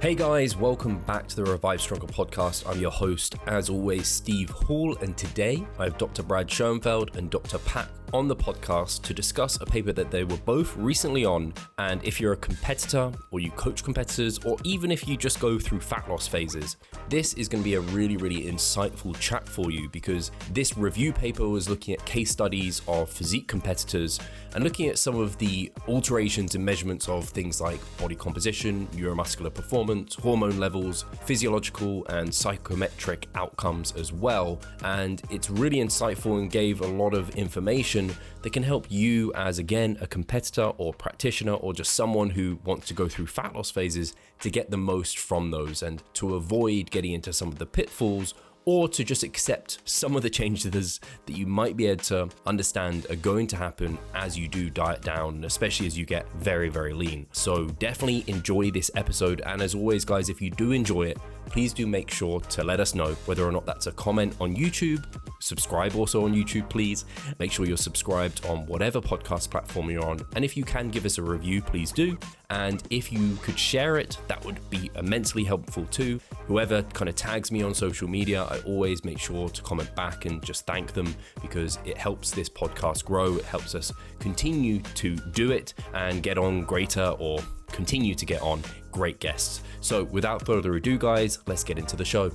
Hey guys, welcome back to the Revive Stronger podcast. I'm your host, as always, Steve Hall, and today I have Dr. Brad Schoenfeld and Dr. Pat on the podcast to discuss a paper that they were both recently on. And if you're a competitor or you coach competitors, or even if you just go through fat loss phases, this is going to be a really insightful chat for you, because this review paper was looking at case studies of physique competitors and looking at some of the alterations and measurements of things like body composition, neuromuscular performance, hormone levels, physiological and psychometric outcomes as well. And it's really insightful and gave a lot of information that can help you as, again, a competitor or practitioner or just someone who wants to go through fat loss phases to get the most from those and to avoid getting into some of the pitfalls, or to just accept some of the changes that you might be able to understand are going to happen as you do diet down, especially as you get very lean. So definitely enjoy this episode. And as always, guys, if you do enjoy it, please do make sure to let us know, whether or not that's a comment on YouTube. Subscribe also on YouTube, please. Make sure you're subscribed on whatever podcast platform you're on. And if you can give us a review, please do. And if you could share it, that would be immensely helpful too. Whoever kind of tags me on social media, I always make sure to comment back and just thank them, because it helps this podcast grow. It helps us continue to do it and get on greater, or continue to get on great guests. So without further ado, guys, let's get into the show.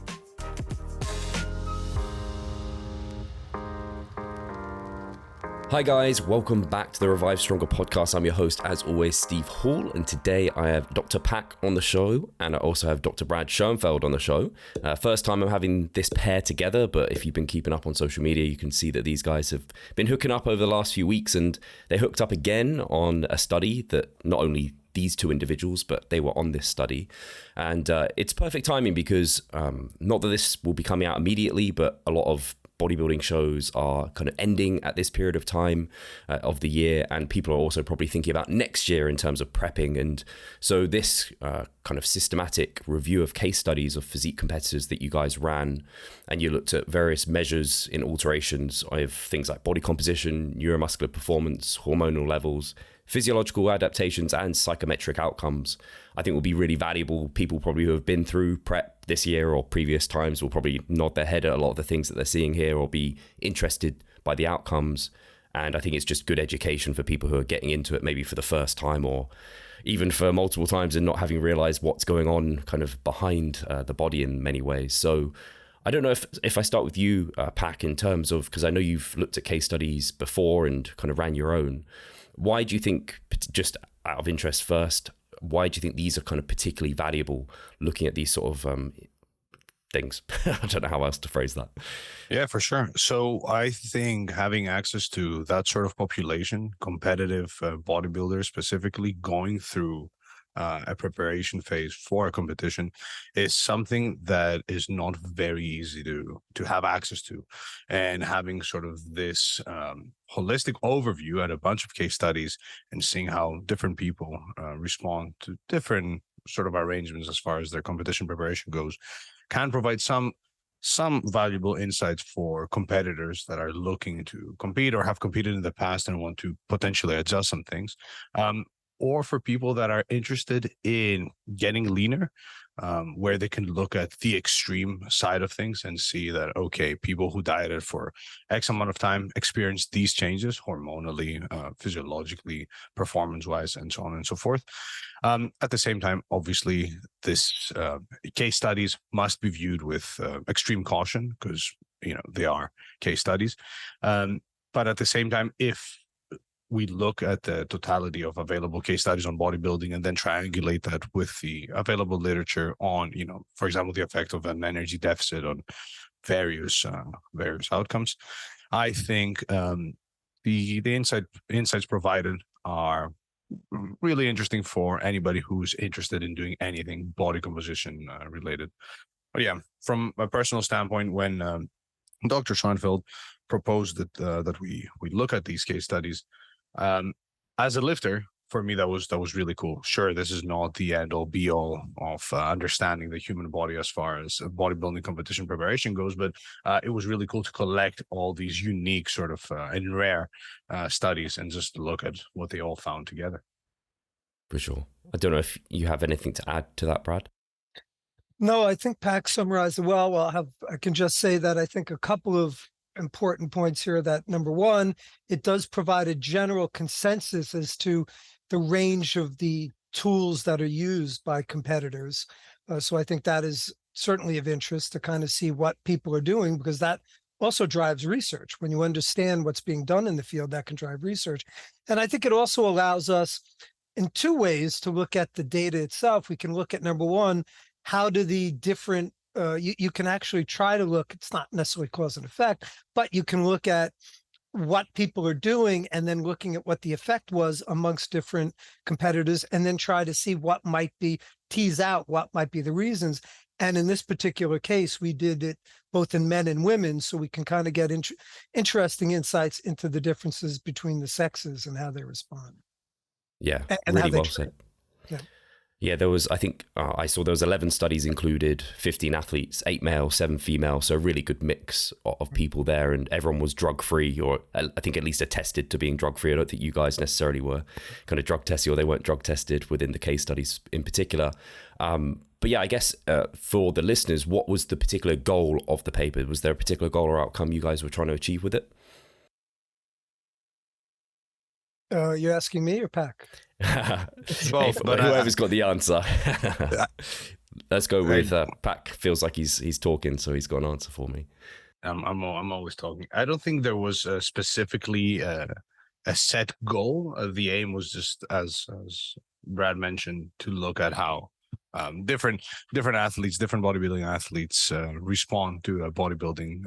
Hi guys, welcome back to the Revive Stronger podcast. I'm your host, as always, Steve Hall, and today I have Dr. Pak on the show, and I also have Dr. Brad Schoenfeld on the show. First time I'm having this pair together, but if you've been keeping up on social media, you can see that these guys have been hooking up over the last few weeks, and they hooked up again on a study that not only these two individuals, but they were on this study. And it's perfect timing because not that this will be coming out immediately, but a lot of bodybuilding shows are kind of ending at this period of time of the year, and people are also probably thinking about next year in terms of prepping. And so this kind of systematic review of case studies of physique competitors that you guys ran, and you looked at various measures in alterations of things like body composition, neuromuscular performance, hormonal levels, physiological adaptations, and psychometric outcomes, I think will be really valuable. People probably who have been through prep this year or previous times will probably nod their head at a lot of the things that they're seeing here, or be interested by the outcomes. And I think it's just good education for people who are getting into it maybe for the first time, or even for multiple times, and not having realized what's going on kind of behind the body in many ways. So I don't know if I start with you, Pak, in terms of, because I know you've looked at case studies before and kind of ran your own. Why do you think, just out of interest first, why do you think these are kind of particularly valuable, looking at these sort of things? I don't know how else to phrase that. Yeah, for sure. So I think having access to that sort of population, competitive bodybuilders specifically, going through a preparation phase for a competition is something that is not very easy to have access to. And having sort of this holistic overview at a bunch of case studies and seeing how different people respond to different sort of arrangements as far as their competition preparation goes can provide some valuable insights for competitors that are looking to compete or have competed in the past and want to potentially adjust some things. Or for people that are interested in getting leaner, where they can look at the extreme side of things and see that, okay, people who dieted for X amount of time experienced these changes hormonally, physiologically, performance-wise, and so on and so forth. At the same time, obviously, this case studies must be viewed with extreme caution, because they are case studies. But at the same time, if we look at the totality of available case studies on bodybuilding and then triangulate that with the available literature on, for example, the effect of an energy deficit on various outcomes, I think the insights provided are really interesting for anybody who's interested in doing anything body composition related. But yeah, from a personal standpoint, when Dr. Schoenfeld proposed that we look at these case studies, as a lifter, for me, that was really cool. Sure, this is not the end all be all of understanding the human body as far as bodybuilding competition preparation goes, but it was really cool to collect all these unique sort of and rare studies and just look at what they all found together. For sure. I don't know if you have anything to add to that, Brad. No, I think Pac summarized it well. I can just say that I think a couple of important points here. That number one, it does provide a general consensus as to the range of the tools that are used by competitors. So I think that is certainly of interest to kind of see what people are doing, because that also drives research. When you understand what's being done in the field, that can drive research. And I think it also allows us in two ways to look at the data itself. We can look at, number one, how do the different, you can actually try to look, it's not necessarily cause and effect, but you can look at what people are doing and then looking at what the effect was amongst different competitors, and then try to see what might be, tease out what might be the reasons. And in this particular case, we did it both in men and women, so we can kind of get interesting insights into the differences between the sexes and how they respond. Yeah, And really well said. Yeah. Yeah, there was, I think I saw there was 11 studies included, 15 athletes, 8 male, 7 female. So a really good mix of people there, and everyone was drug-free, or I think at least attested to being drug-free. I don't think you guys necessarily were kind of drug tested, or they weren't drug tested within the case studies in particular. But yeah, I guess for the listeners, what was the particular goal of the paper? Was there a particular goal or outcome you guys were trying to achieve with it? You're asking me or Pac? Both, but whoever's got the answer. Let's go with Pac. Feels like he's talking, so he's got an answer for me. I'm always talking. I don't think there was specifically a set goal. The aim was just, as Brad mentioned, to look at how different athletes, different bodybuilding athletes respond to a bodybuilding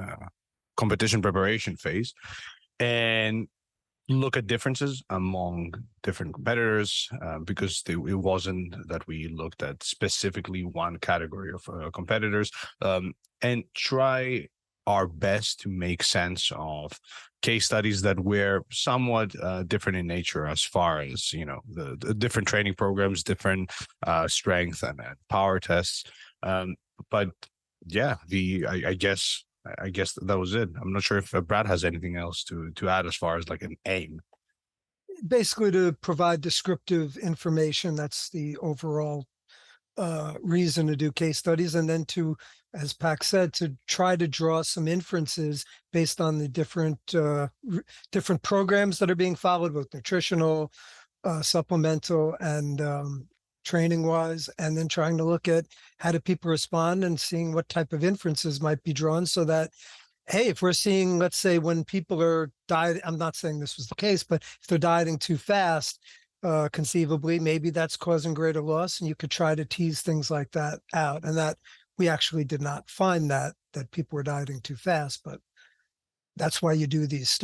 competition preparation phase, and look at differences among different competitors, because it wasn't that we looked at specifically one category of competitors, and try our best to make sense of case studies that were somewhat different in nature, as far as, you know, the different training programs, different strength and power tests. But yeah, I guess that was it. I'm not sure if Brad has anything else to add as far as like an aim. Basically, to provide descriptive information. That's the overall reason to do case studies. And then to, as Pac said, to try to draw some inferences based on the different programs that are being followed, both nutritional, supplemental, and training wise, and then trying to look at how do people respond and seeing what type of inferences might be drawn, so that, hey, if we're seeing, let's say, when people are dieting, I'm not saying this was the case, but if they're dieting too fast, conceivably, maybe that's causing greater loss, and you could try to tease things like that out. And that we actually did not find that people were dieting too fast, but that's why you do these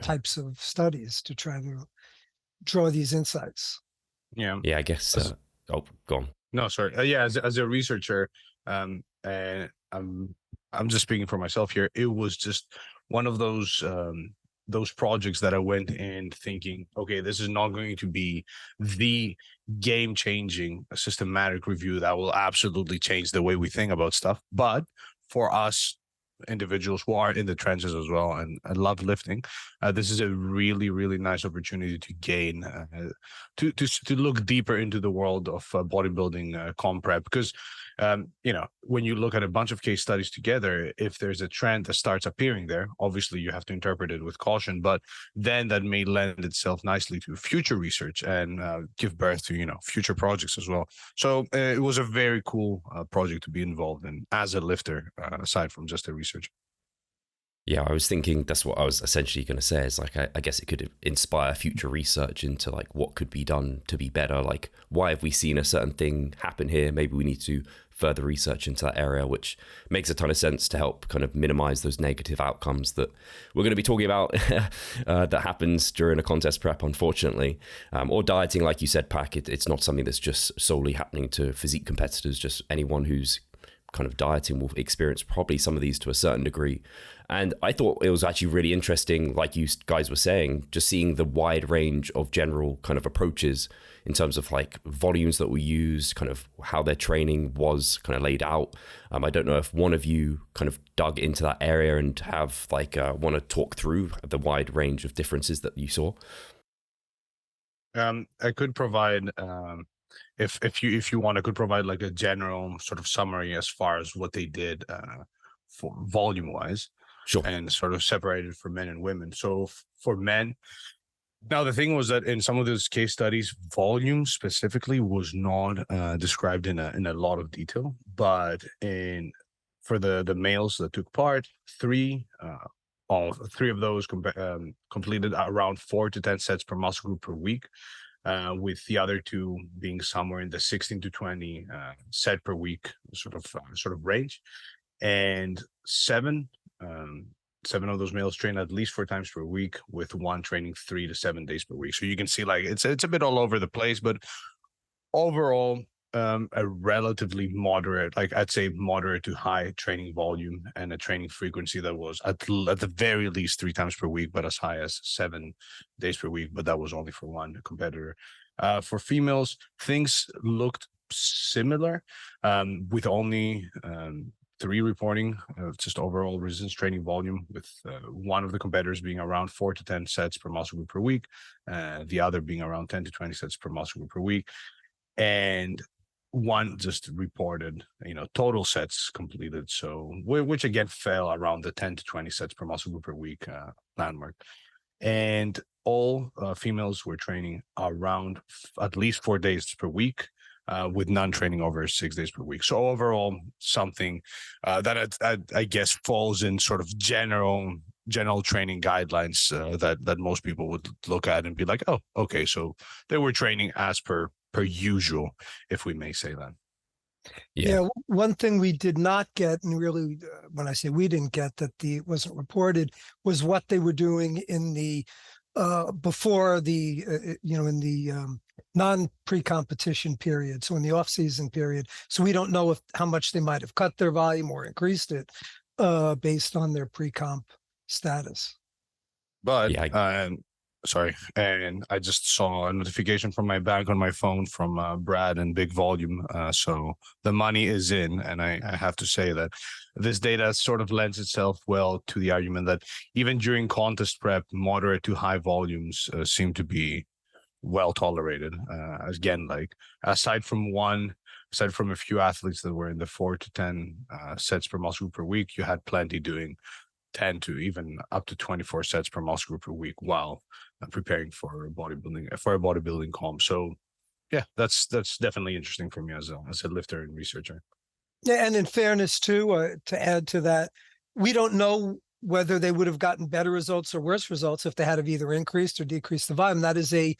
types of studies, to try to draw these insights. Yeah, I guess. Oh, go on. No, sorry. Yeah, as a researcher, and I'm just speaking for myself here. It was just one of those projects that I went in thinking, okay, this is not going to be the game-changing systematic review that will absolutely change the way we think about stuff, but for us individuals who are in the trenches as well and love lifting, this is a really, really nice opportunity to gain to look deeper into the world of bodybuilding comp prep, because you know, when you look at a bunch of case studies together, if there's a trend that starts appearing there, obviously you have to interpret it with caution, but then that may lend itself nicely to future research and give birth to, you know, future projects as well. So it was a very cool project to be involved in as a lifter, aside from just a researcher. Yeah, I was thinking that's what I was essentially going to say, is like, I guess it could inspire future research into like what could be done to be better. Like, why have we seen a certain thing happen here? Maybe we need to further research into that area, which makes a ton of sense to help kind of minimize those negative outcomes that we're going to be talking about that happens during a contest prep, unfortunately. Or dieting, like you said, Pac, it's not something that's just solely happening to physique competitors. Just anyone who's kind of dieting will experience probably some of these to a certain degree. And I thought it was actually really interesting, like you guys were saying, just seeing the wide range of general kind of approaches in terms of like volumes that we use, kind of how their training was kind of laid out. I don't know if one of you kind of dug into that area and have like want to talk through the wide range of differences that you saw. I could provide if you want, I could provide like a general sort of summary as far as what they did for volume wise, Sure. and sort of separated for men and women. So for men, now the thing was that in some of those case studies, volume specifically was not described in a lot of detail, but for the males that took part, three of those completed around 4 to 10 sets per muscle group per week, with the other two being somewhere in the 16 to 20 set per week sort of range, and seven of those males train at least 4 times per week, with one training 3 to 7 days per week. So you can see like it's a bit all over the place, but overall a relatively moderate, like I'd say moderate to high training volume, and a training frequency that was at the very least 3 times per week, but as high as 7 days per week. But that was only for one competitor. For females, things looked similar, with only 3 reporting just overall resistance training volume, with one of the competitors being around 4 to 10 sets per muscle group per week, the other being around 10 to 20 sets per muscle group per week, and one just reported total sets completed, so which again fell around the 10 to 20 sets per muscle group per week landmark. And all females were training around at least 4 days per week, with none training over 6 days per week. So overall, something that I guess falls in sort of general training guidelines that most people would look at and be like, oh, okay, so they were training as per usual, if we may say that. Yeah, one thing we did not get, and really, when I say we didn't get, that it wasn't reported, was what they were doing in the before the in the non-pre-competition period, so in the off-season period. So we don't know how much they might have cut their volume or increased it based on their pre-comp status. But sorry, and I just saw a notification from my bank on my phone from Brad and Big Volume. So the money is in, and I have to say that this data sort of lends itself well to the argument that even during contest prep, moderate to high volumes seem to be well tolerated. Again, like aside from a few athletes that were in the 4 to 10 sets per muscle group per week, you had plenty doing 10 to even up to 24 sets per muscle group per week while preparing for a bodybuilding comp. So yeah, that's definitely interesting for me as a lifter and researcher. Yeah, and in fairness too, to add to that, we don't know whether they would have gotten better results or worse results if they had either increased or decreased the volume. That is a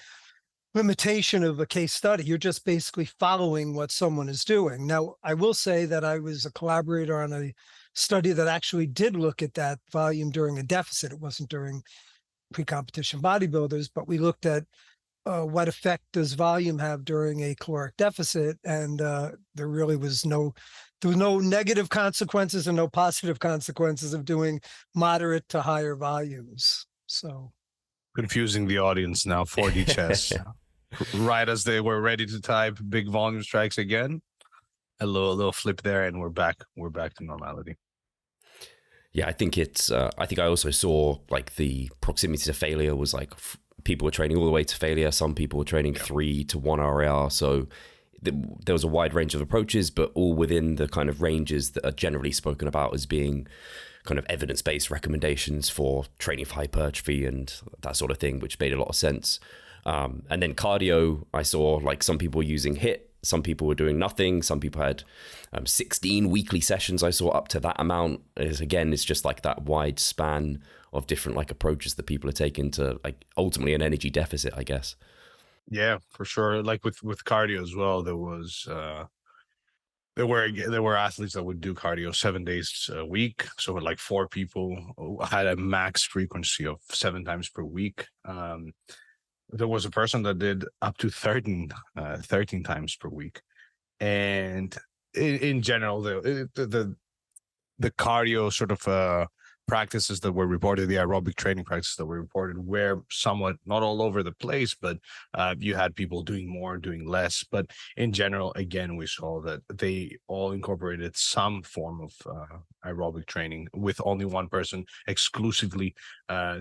limitation of a case study. You're just basically following what someone is doing. Now, I will say that I was a collaborator on a study that actually did look at that volume during a deficit. It wasn't during pre-competition bodybuilders, but we looked at what effect does volume have during a caloric deficit, and there really was no negative consequences and no positive consequences of doing moderate to higher volumes. So confusing the audience now. 4D chess. Right as they were ready to type big volume strikes again, a little flip there, and we're back to normality. Yeah, I think I think I also saw like the proximity to failure was like people were training all the way to failure. Some people were training 3 to 1 RAR. So there was a wide range of approaches, but all within the kind of ranges that are generally spoken about as being kind of evidence-based recommendations for training for hypertrophy and that sort of thing, which made a lot of sense. And then cardio, I saw like some people were using HIIT, some people were doing nothing, some people had 16 weekly sessions. I saw up to that amount. It's just like that wide span of different like approaches that people are taking to like ultimately an energy deficit, I guess. Yeah, for sure. Like with cardio as well, there were athletes that would do cardio 7 days a week. So like 4 people who had a max frequency of 7 times per week. There was a person that did up to 13 times per week. And in general, the cardio sort of practices that were reported, the aerobic training practices that were reported, were somewhat not all over the place, but you had people doing more, doing less. But in general, again, we saw that they all incorporated some form of aerobic training, with only one person exclusively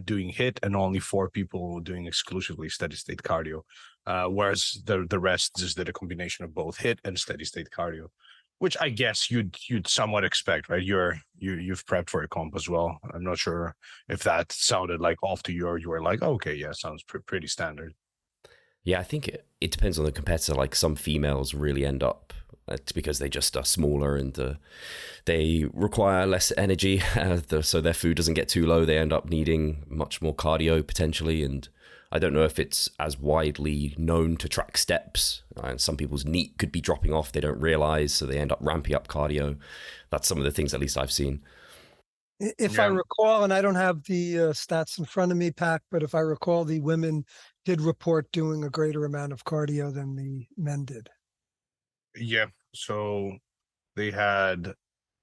doing HIIT and only 4 people doing exclusively steady state cardio. Whereas the rest just did a combination of both HIIT and steady state cardio, which I guess you'd somewhat expect, right? You've prepped for a comp as well. I'm not sure if that sounded like off to you, or you were like, oh, okay, yeah, sounds pretty standard. Yeah, I think it depends on the competitor. Like some females really end up, it's because they just are smaller and they require less energy, so their food doesn't get too low. They end up needing much more cardio potentially, and I don't know if it's as widely known to track steps. And some people's NEAT could be dropping off, they don't realize, so they end up ramping up cardio. That's some of the things at least I've seen. If I recall, and I don't have the stats in front of me, Pac, but if I recall, the women did report doing a greater amount of cardio than the men did. Yeah, so they had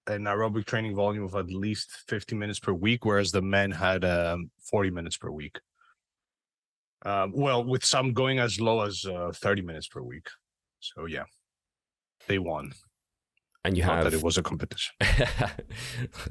an aerobic training volume of at least 50 minutes per week, whereas the men had 40 minutes per week. Well, with some going as low as 30 minutes per week. So yeah, they won. And you Not have that it was a competition.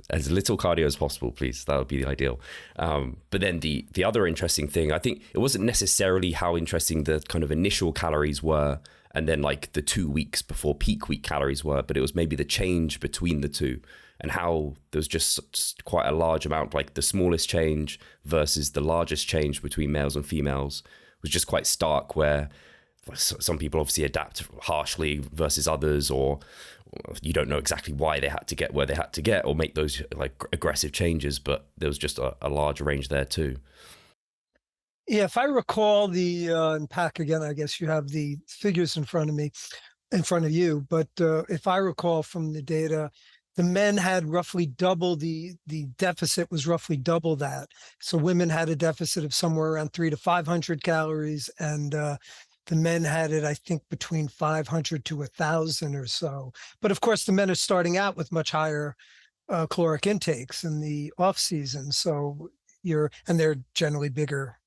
As little cardio as possible, please. That would be the ideal. But then the other interesting thing, I think it wasn't necessarily how interesting the kind of initial calories were, and then like the 2 weeks before peak week calories were, but it was maybe the change between the two, and how there was just quite a large amount, like the smallest change versus the largest change between males and females was just quite stark, where some people obviously adapt harshly versus others, or you don't know exactly why they had to get where they had to get or make those like aggressive changes, but there was just a large range there too. Yeah, if I recall and Pac, again, I guess you have the figures in front of you, but if I recall from the data, the men had roughly double the deficit was roughly double that. So women had a deficit of somewhere around 300 to 500 calories, and the men had it, I think, between 500 to 1,000 or so. But of course, the men are starting out with much higher caloric intakes in the off season. So they're generally bigger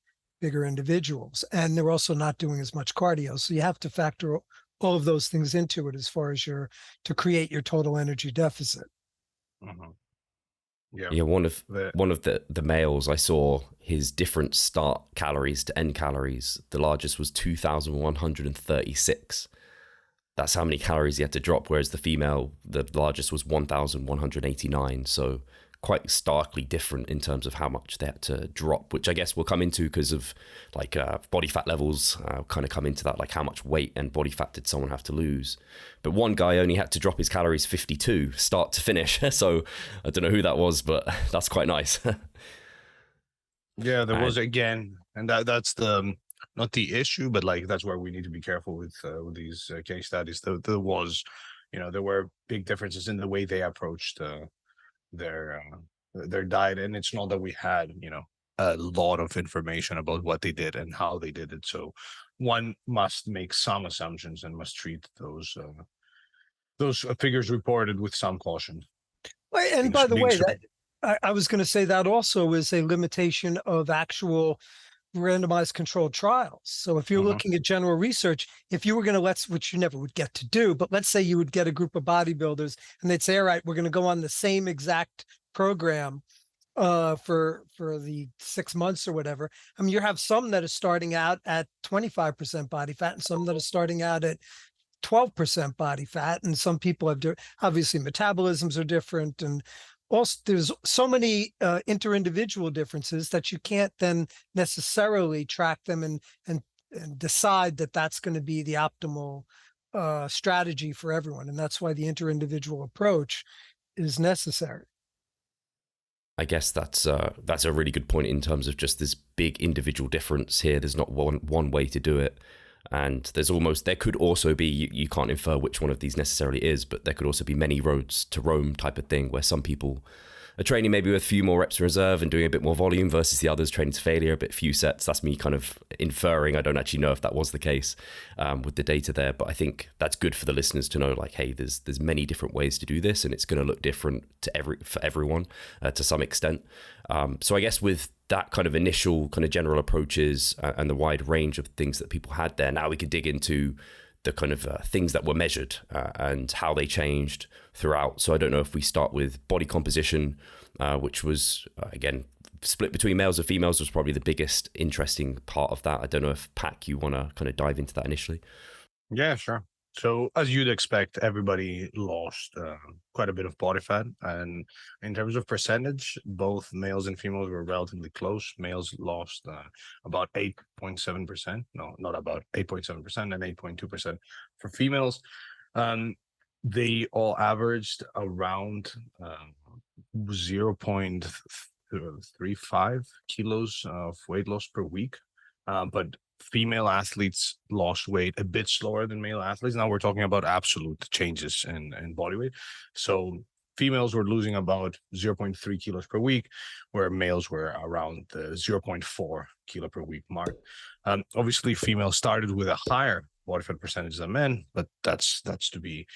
individuals, and they're also not doing as much cardio. So you have to factor all of those things into it as far as to create your total energy deficit. Mm-hmm. Yeah, one of the males, I saw his different start calories to end calories. The largest was 2,136. That's how many calories he had to drop, whereas the female, the largest was 1,189. So quite starkly different in terms of how much they had to drop, which I guess we'll come into because of like body fat levels, kind of come into that, like how much weight and body fat did someone have to lose. But one guy only had to drop his calories 52 start to finish. So I don't know who that was, but that's quite nice. Yeah, there was, again, and that's not the issue, but like that's where we need to be careful with these case studies. There were big differences in the way they approached their diet, and it's not that we had a lot of information about what they did and how they did it, so one must make some assumptions and must treat those figures reported with some caution. And by the way, I was going to say that also is a limitation of actual randomized controlled trials. So if you're looking at general research, if you were going to which you never would get to do, but let's say you would get a group of bodybuilders and they'd say, all right, we're going to go on the same exact program for the 6 months or whatever. I mean, you have some that are starting out at 25% body fat and some that are starting out at 12% body fat. And some people have obviously metabolisms are different, and also there's so many inter-individual differences that you can't then necessarily track them and decide that that's going to be the optimal strategy for everyone. And that's why the inter-individual approach is necessary. I guess that's a really good point in terms of just this big individual difference here. There's not one way to do it. And there could also be, you can't infer which one of these necessarily is, but there could also be many roads to Rome type of thing, where some people are training maybe with a few more reps in reserve and doing a bit more volume versus the others training to failure, a bit few sets. That's me kind of inferring. I don't actually know if that was the case with the data there, but I think that's good for the listeners to know, like, hey, there's many different ways to do this, and it's going to look different for everyone to some extent. So I guess with that kind of initial kind of general approaches and the wide range of things that people had there, now we could dig into the kind of things that were measured and how they changed throughout. So I don't know if we start with body composition, which was, again, split between males and females was probably the biggest interesting part of that. I don't know if, Pac, you want to kind of dive into that initially? Yeah, sure. So as you'd expect, everybody lost quite a bit of body fat. And in terms of percentage, both males and females were relatively close. Males lost about 8.7%. No, not about 8.7% and 8.2% for females. They all averaged around 0.35 kilos of weight loss per week. But female athletes lost weight a bit slower than male athletes. Now we're talking about absolute changes in body weight. So females were losing about 0.3 kilos per week, where males were around the 0.4 kilo per week mark. Obviously, females started with a higher body fat percentage than men, but that's to be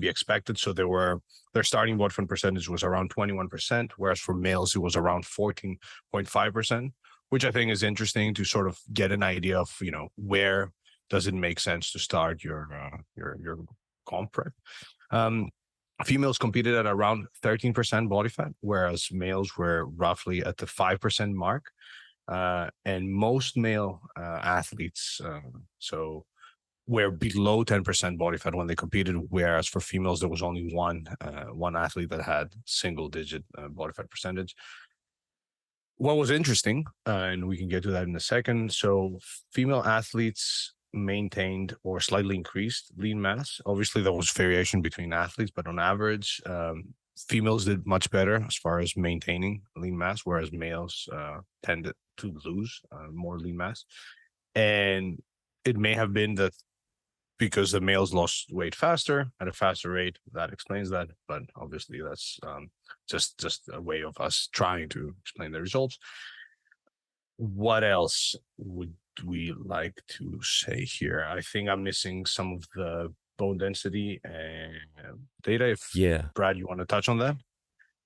expected. So their starting body fat percentage was around 21%, whereas for males it was around 14.5%. Which I think is interesting to sort of get an idea of, where does it make sense to start your comp prep. Females competed at around 13% body fat, whereas males were roughly at the 5% mark. And most male athletes were below 10% body fat when they competed, whereas for females there was only one athlete that had single-digit body fat percentage. What was interesting, and we can get to that in a second, so female athletes maintained or slightly increased lean mass. Obviously, there was variation between athletes, but on average, females did much better as far as maintaining lean mass, whereas males tended to lose more lean mass. And it may have been that because the males lost weight faster at a faster rate, that explains that. But obviously, that's just a way of us trying to explain the results. What else would we like to say here? I think I'm missing some of the bone density and data. Brad, you want to touch on that?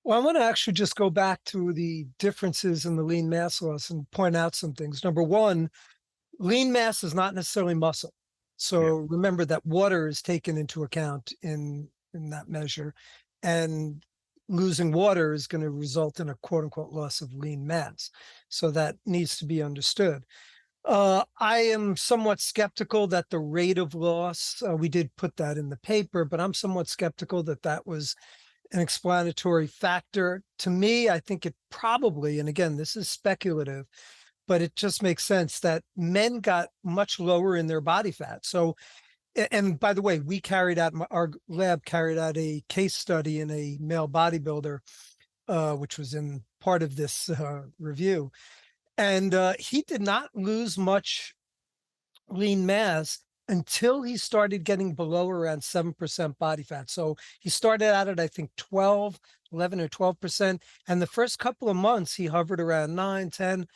Well, I want to actually just go back to the differences in the lean mass loss and point out some things. Number one, lean mass is not necessarily muscle. So remember that water is taken into account in that measure, and losing water is going to result in a quote unquote loss of lean mass. So that needs to be understood. I am somewhat skeptical that the rate of loss, we did put that in the paper, but I'm somewhat skeptical that was an explanatory factor. To me, I think it probably, and again, this is speculative, but it just makes sense that men got much lower in their body fat. So, and by the way, our lab carried out a case study in a male bodybuilder, which was in part of this review. And he did not lose much lean mass until he started getting below around 7% body fat. So he started out at, I think, 11 or 12%. And the first couple of months, he hovered around 9, 10.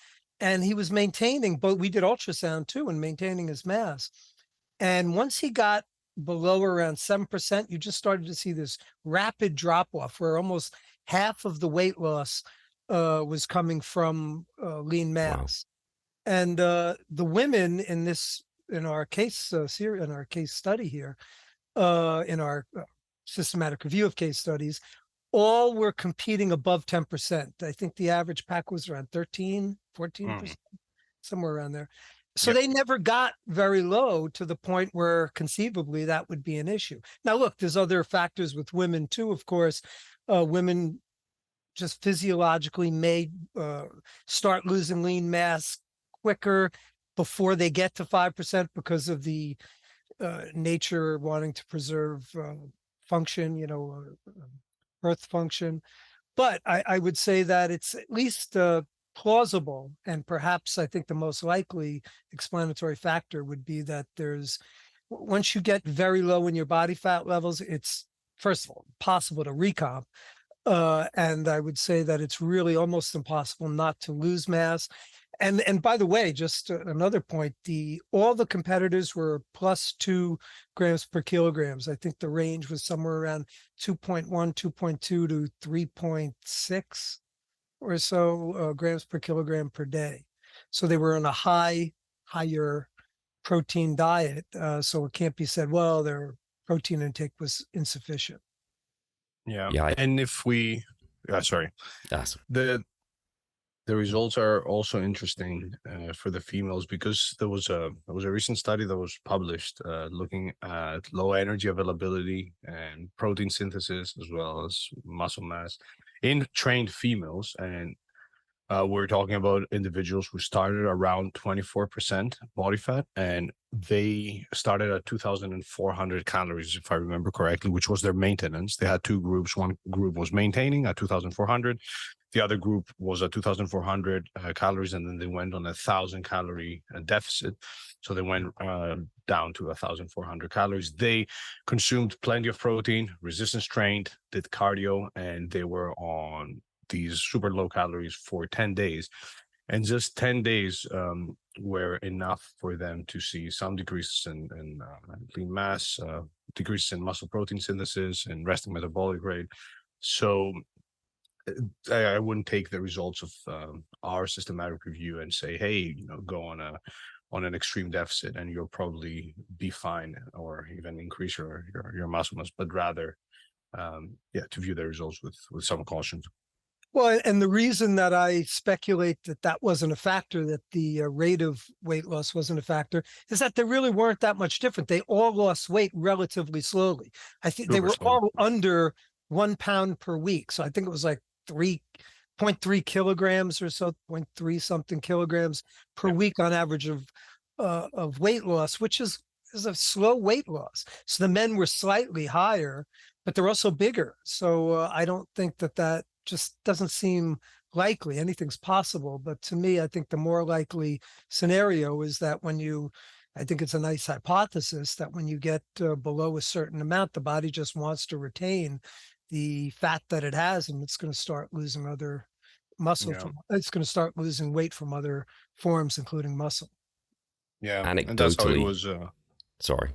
And he was maintaining, but we did ultrasound too, and maintaining his mass. And once he got below around 7%, you just started to see this rapid drop off where almost half of the weight loss was coming from lean mass. Wow. And the women in our case series, in our case study here, in our systematic review of case studies, all were competing above 10%. I think the average pack was around 13, 14%, somewhere around there. So they never got very low to the point where conceivably that would be an issue. Now, look, there's other factors with women too, of course. Women just physiologically may start losing lean mass quicker before they get to 5% because of the nature wanting to preserve function, birth function. But I would say that it's at least plausible, and perhaps I think the most likely explanatory factor would be that once you get very low in your body fat levels, it's, first of all, possible to recomp. And I would say that it's really almost impossible not to lose mass. And by the way, just another point, all the competitors were +2 grams per kilograms. I think the range was somewhere around 2.1, 2.2 to 3.6 or so grams per kilogram per day. So they were on a higher protein diet. So it can't be said, well, their protein intake was insufficient. Yeah. And if we, sorry, the results are also interesting for the females, because there was a recent study that was published looking at low energy availability and protein synthesis as well as muscle mass in trained females. And we're talking about individuals who started around 24% body fat, and they started at 2,400 calories, if I remember correctly, which was their maintenance. They had two groups. One group was maintaining at 2,400. The other group was at 2,400 calories, and then they went on 1,000 calorie deficit. So they went down to 1,400 calories. They consumed plenty of protein, resistance trained, did cardio, and they were on these super low calories for 10 days. And just 10 days were enough for them to see some decreases in lean mass, decreases in muscle protein synthesis, and resting metabolic rate. So I wouldn't take the results of our systematic review and say, hey, go on an extreme deficit and you'll probably be fine, or even increase your muscle mass, but rather, to view the results with some caution. Well, and the reason that I speculate that wasn't a factor, that the rate of weight loss wasn't a factor, is that they really weren't that much different. They all lost weight relatively slowly. I think they were all under 1 pound per week. So I think it was like 3.3 kilograms or so, 0.3 something kilograms per week on average of weight loss, which is a slow weight loss. So the men were slightly higher, but they're also bigger. So I don't think that just doesn't seem likely. Anything's possible. But to me, I think the more likely scenario is that I think it's a nice hypothesis that when you get below a certain amount, the body just wants to retain the fat that it has, and it's going to start losing other muscle. It's going to start losing weight from other forms, including muscle. Yeah. Anecdotally. And that's how it was. Sorry.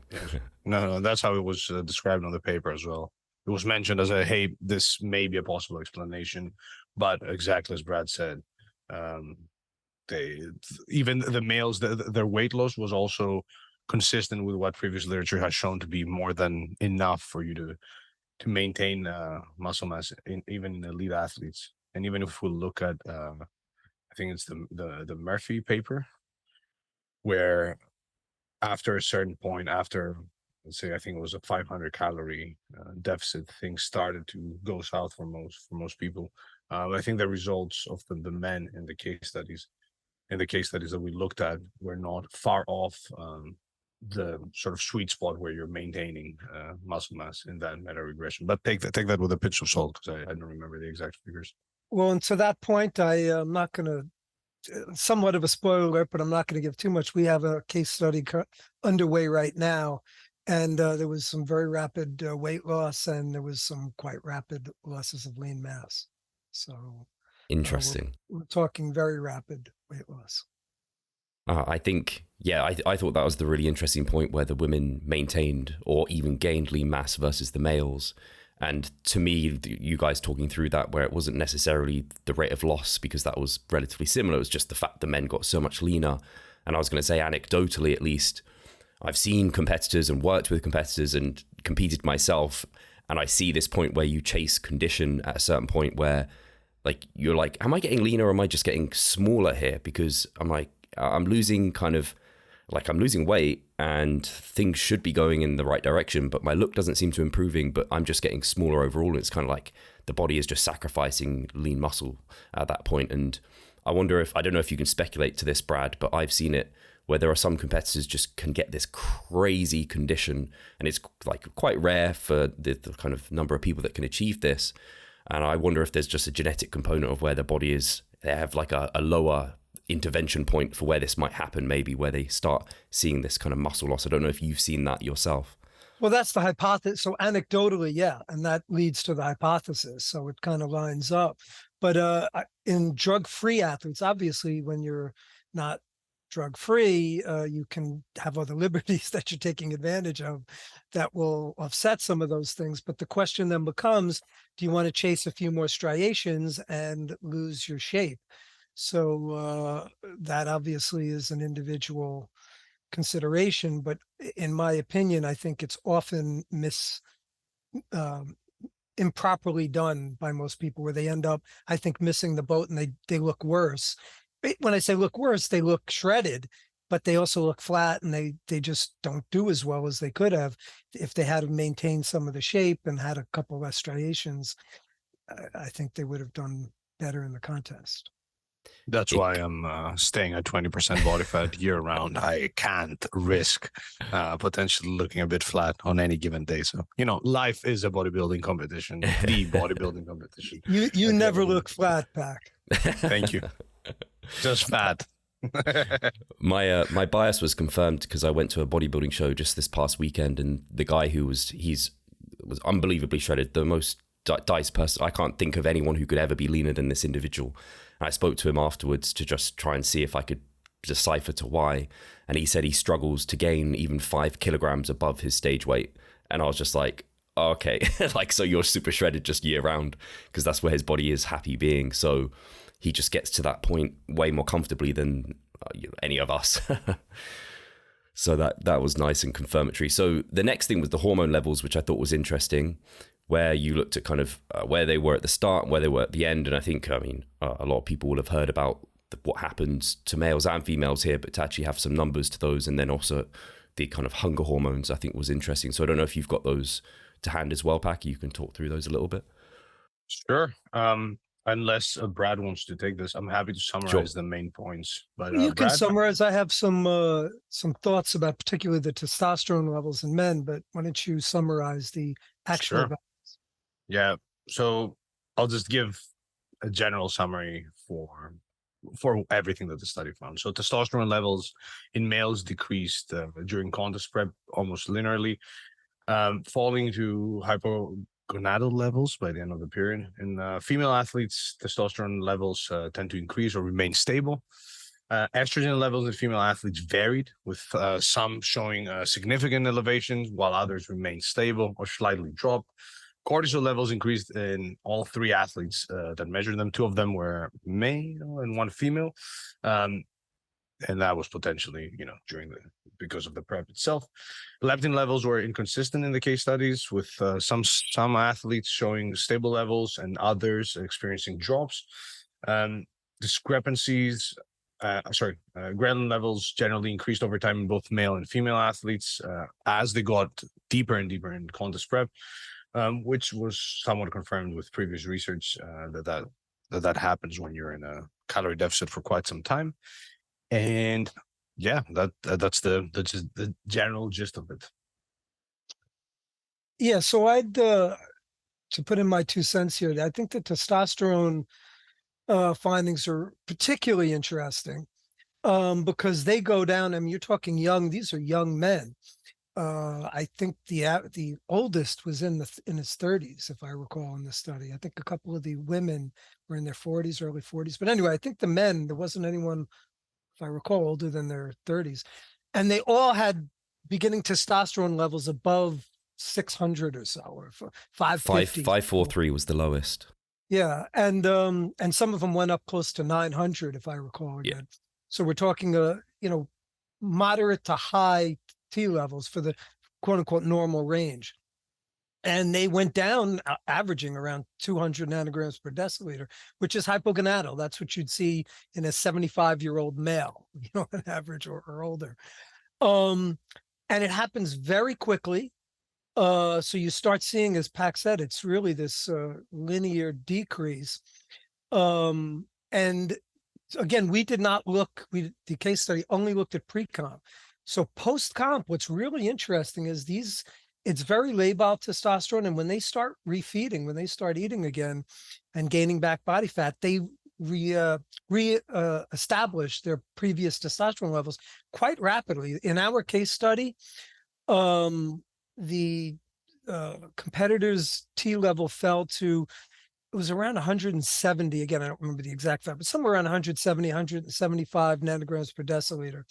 No, that's how it was described on the paper as well. It was mentioned as hey, this may be a possible explanation, but exactly as Brad said, even the males, their weight loss was also consistent with what previous literature has shown to be more than enough for you to maintain muscle mass, even in elite athletes. And even if we look at, I think it's the Murphy paper, where after a certain point, after, let's say, I think it was a 500 calorie deficit, things started to go south for most people. I think the results of the men in the case studies that we looked at were not far off the sort of sweet spot where you're maintaining muscle mass in that meta regression. But take that with a pinch of salt, because I don't remember the exact figures. Well, and to that point, I am not going to, somewhat of a spoiler alert, but I'm not going to give too much. We have a case study underway right now, and there was some very rapid weight loss, and there was some quite rapid losses of lean mass. So interesting. We're talking very rapid weight loss. I think, I thought that was the really interesting point, where the women maintained or even gained lean mass versus the males. And to me, you guys talking through that, where it wasn't necessarily the rate of loss, because that was relatively similar. It was just the fact the men got so much leaner. And I was going to say, anecdotally, at least, I've seen competitors and worked with competitors and competed myself. And I see this point where you chase condition at a certain point where, like, you're like, am I getting leaner or am I just getting smaller here? Because I'm losing I'm losing weight and things should be going in the right direction, but my look doesn't seem to improving, but I'm just getting smaller overall. It's kind of like the body is just sacrificing lean muscle at that point. And I don't know if you can speculate to this, Brad, but I've seen it where there are some competitors just can get this crazy condition, and it's like quite rare for the kind of number of people that can achieve this. And I wonder if there's just a genetic component of where the body they have like a lower intervention point for where this might happen, maybe where they start seeing this kind of muscle loss. I don't know if you've seen that yourself. Well, that's the hypothesis. So anecdotally, yeah, and that leads to the hypothesis. So it kind of lines up. But in drug-free athletes, obviously, when you're not drug-free, you can have other liberties that you're taking advantage of that will offset some of those things. But the question then becomes, do you want to chase a few more striations and lose your shape? So that obviously is an individual consideration, but in my opinion, I think it's often improperly done by most people, where they end up, I think, missing the boat, and they look worse. When I say look worse, they look shredded, but they also look flat, and they just don't do as well as they could have if they had maintained some of the shape and had a couple less striations. I think they would have done better in the contest. That's why I'm staying at 20% body fat year round. I can't risk potentially looking a bit flat on any given day. So, life is a bodybuilding competition, the bodybuilding competition. You never look flat, Pac. Thank you. Just fat. My bias was confirmed because I went to a bodybuilding show just this past weekend, and the guy who was unbelievably shredded, the most diced person. I can't think of anyone who could ever be leaner than this individual. I spoke to him afterwards to just try and see if I could decipher to why. And he said he struggles to gain even 5 kilograms above his stage weight. And I was just like, oh, okay, so you're super shredded just year round, because that's where his body is happy being. So he just gets to that point way more comfortably than any of us. So that was nice and confirmatory. So the next thing was the hormone levels, which I thought was interesting, where you looked at kind of where they were at the start and where they were at the end. And I think, a lot of people will have heard about what happens to males and females here, but to actually have some numbers to those, and then also the kind of hunger hormones, I think was interesting. So I don't know if you've got those to hand as well, Pac. You can talk through those a little bit. Sure. Unless Brad wants to take this, I'm happy to summarize the main points. But you can Brad? summarize. I have some thoughts about particularly the testosterone levels in men, but why don't you summarize the actual Sure. Yeah. So I'll just give a general summary for everything that the study found. So testosterone levels in males decreased during contest prep almost linearly, falling to hypogonadal levels by the end of the period. In female athletes, testosterone levels tend to increase or remain stable. Estrogen levels in female athletes varied, with some showing significant elevations, while others remained stable or slightly dropped. Cortisol levels increased in all 3 athletes that measured them. 2 of them were male and 1 female. And that was potentially, because of the prep itself. Leptin levels were inconsistent in the case studies, with some athletes showing stable levels and others experiencing drops. Discrepancies, ghrelin levels generally increased over time in both male and female athletes as they got deeper and deeper in contest prep. Which was somewhat confirmed with previous research that happens when you're in a calorie deficit for quite some time. And yeah, that's the general gist of it. Yeah, so I'd to put in my 2 cents here, I think the testosterone findings are particularly interesting because they go down. I mean, you're talking young; these are young men. I think the oldest was in his 30s, if I recall, in the study. I think a couple of the women were in their 40s, early 40s. But anyway, I think the men, there wasn't anyone, if I recall, older than their 30s. And they all had beginning testosterone levels above 600 or so, or 550. 543 was the lowest. Yeah, and some of them went up close to 900, if I recall again. Yeah. So we're talking moderate to high T levels for the quote unquote normal range. And they went down averaging around 200 nanograms per deciliter, which is hypogonadal. That's what you'd see in a 75-year-old male, on average or older. And it happens very quickly. So you start seeing, as Pac said, it's really this linear decrease. And again, we did not look, the case study only looked at pre-comp. So post-comp, what's really interesting is it's very labile testosterone. And when they start refeeding, when they start eating again and gaining back body fat, they establish their previous testosterone levels quite rapidly. In our case study, the competitor's T level fell to, it was around 170. Again, I don't remember the exact fact, but somewhere around 170, 175 nanograms per deciliter.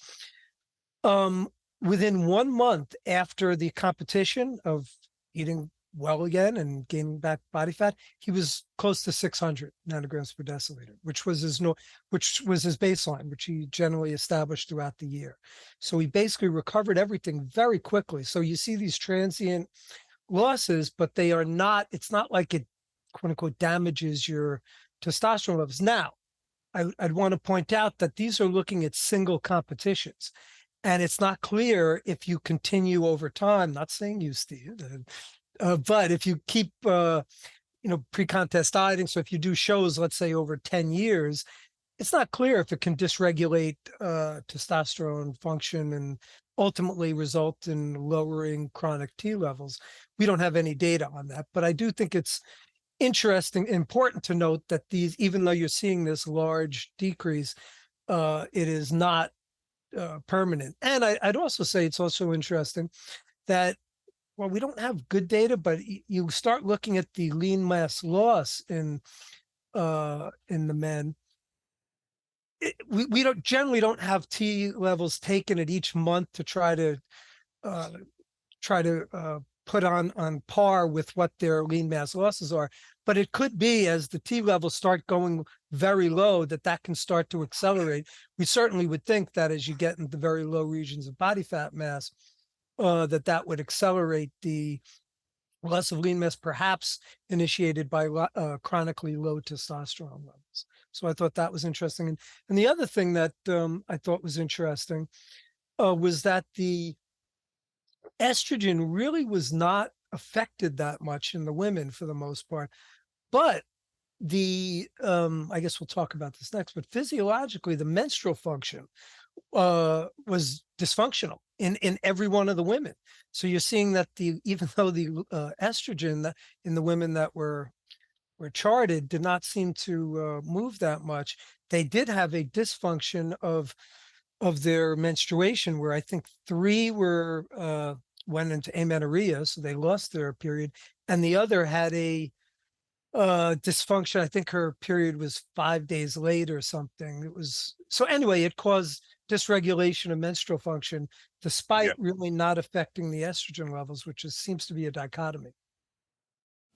Within 1 month after the competition of eating well again and gaining back body fat, he was close to 600 nanograms per deciliter, which was his baseline, which he generally established throughout the year. So he basically recovered everything very quickly. So you see these transient losses, but they are not, it's not like it, quote unquote, damages your testosterone levels. Now, I'd want to point out that these are looking at single competitions. And it's not clear if you continue over time, not saying you, Steve, but if you keep, pre-contest dieting, so if you do shows, let's say over 10 years, it's not clear if it can dysregulate testosterone function and ultimately result in lowering chronic T levels. We don't have any data on that, but I do think it's important to note that these, even though you're seeing this large decrease, it is not permanent. And I'd also say it's also interesting that, well, we don't have good data, but you start looking at the lean mass loss in the men. We generally don't have T levels taken at each month to try to put on par with what their lean mass losses are. But it could be, as the T levels start going very low, that can start to accelerate. We certainly would think that as you get into very low regions of body fat mass, that would accelerate the loss of lean mass, perhaps initiated by chronically low testosterone levels. So I thought that was interesting. And the other thing that I thought was interesting was that the estrogen really was not affected that much in the women for the most part. But I guess we'll talk about this next, but physiologically, the menstrual function was dysfunctional in every one of the women. So you're seeing that even though the estrogen in the women that were charted did not seem to move that much, they did have a dysfunction of their menstruation, where I think 3 went into amenorrhea, so they lost their period, and the other had a dysfunction. I think her period was 5 days late or something. It caused dysregulation of menstrual function, despite really not affecting the estrogen levels, which seems to be a dichotomy.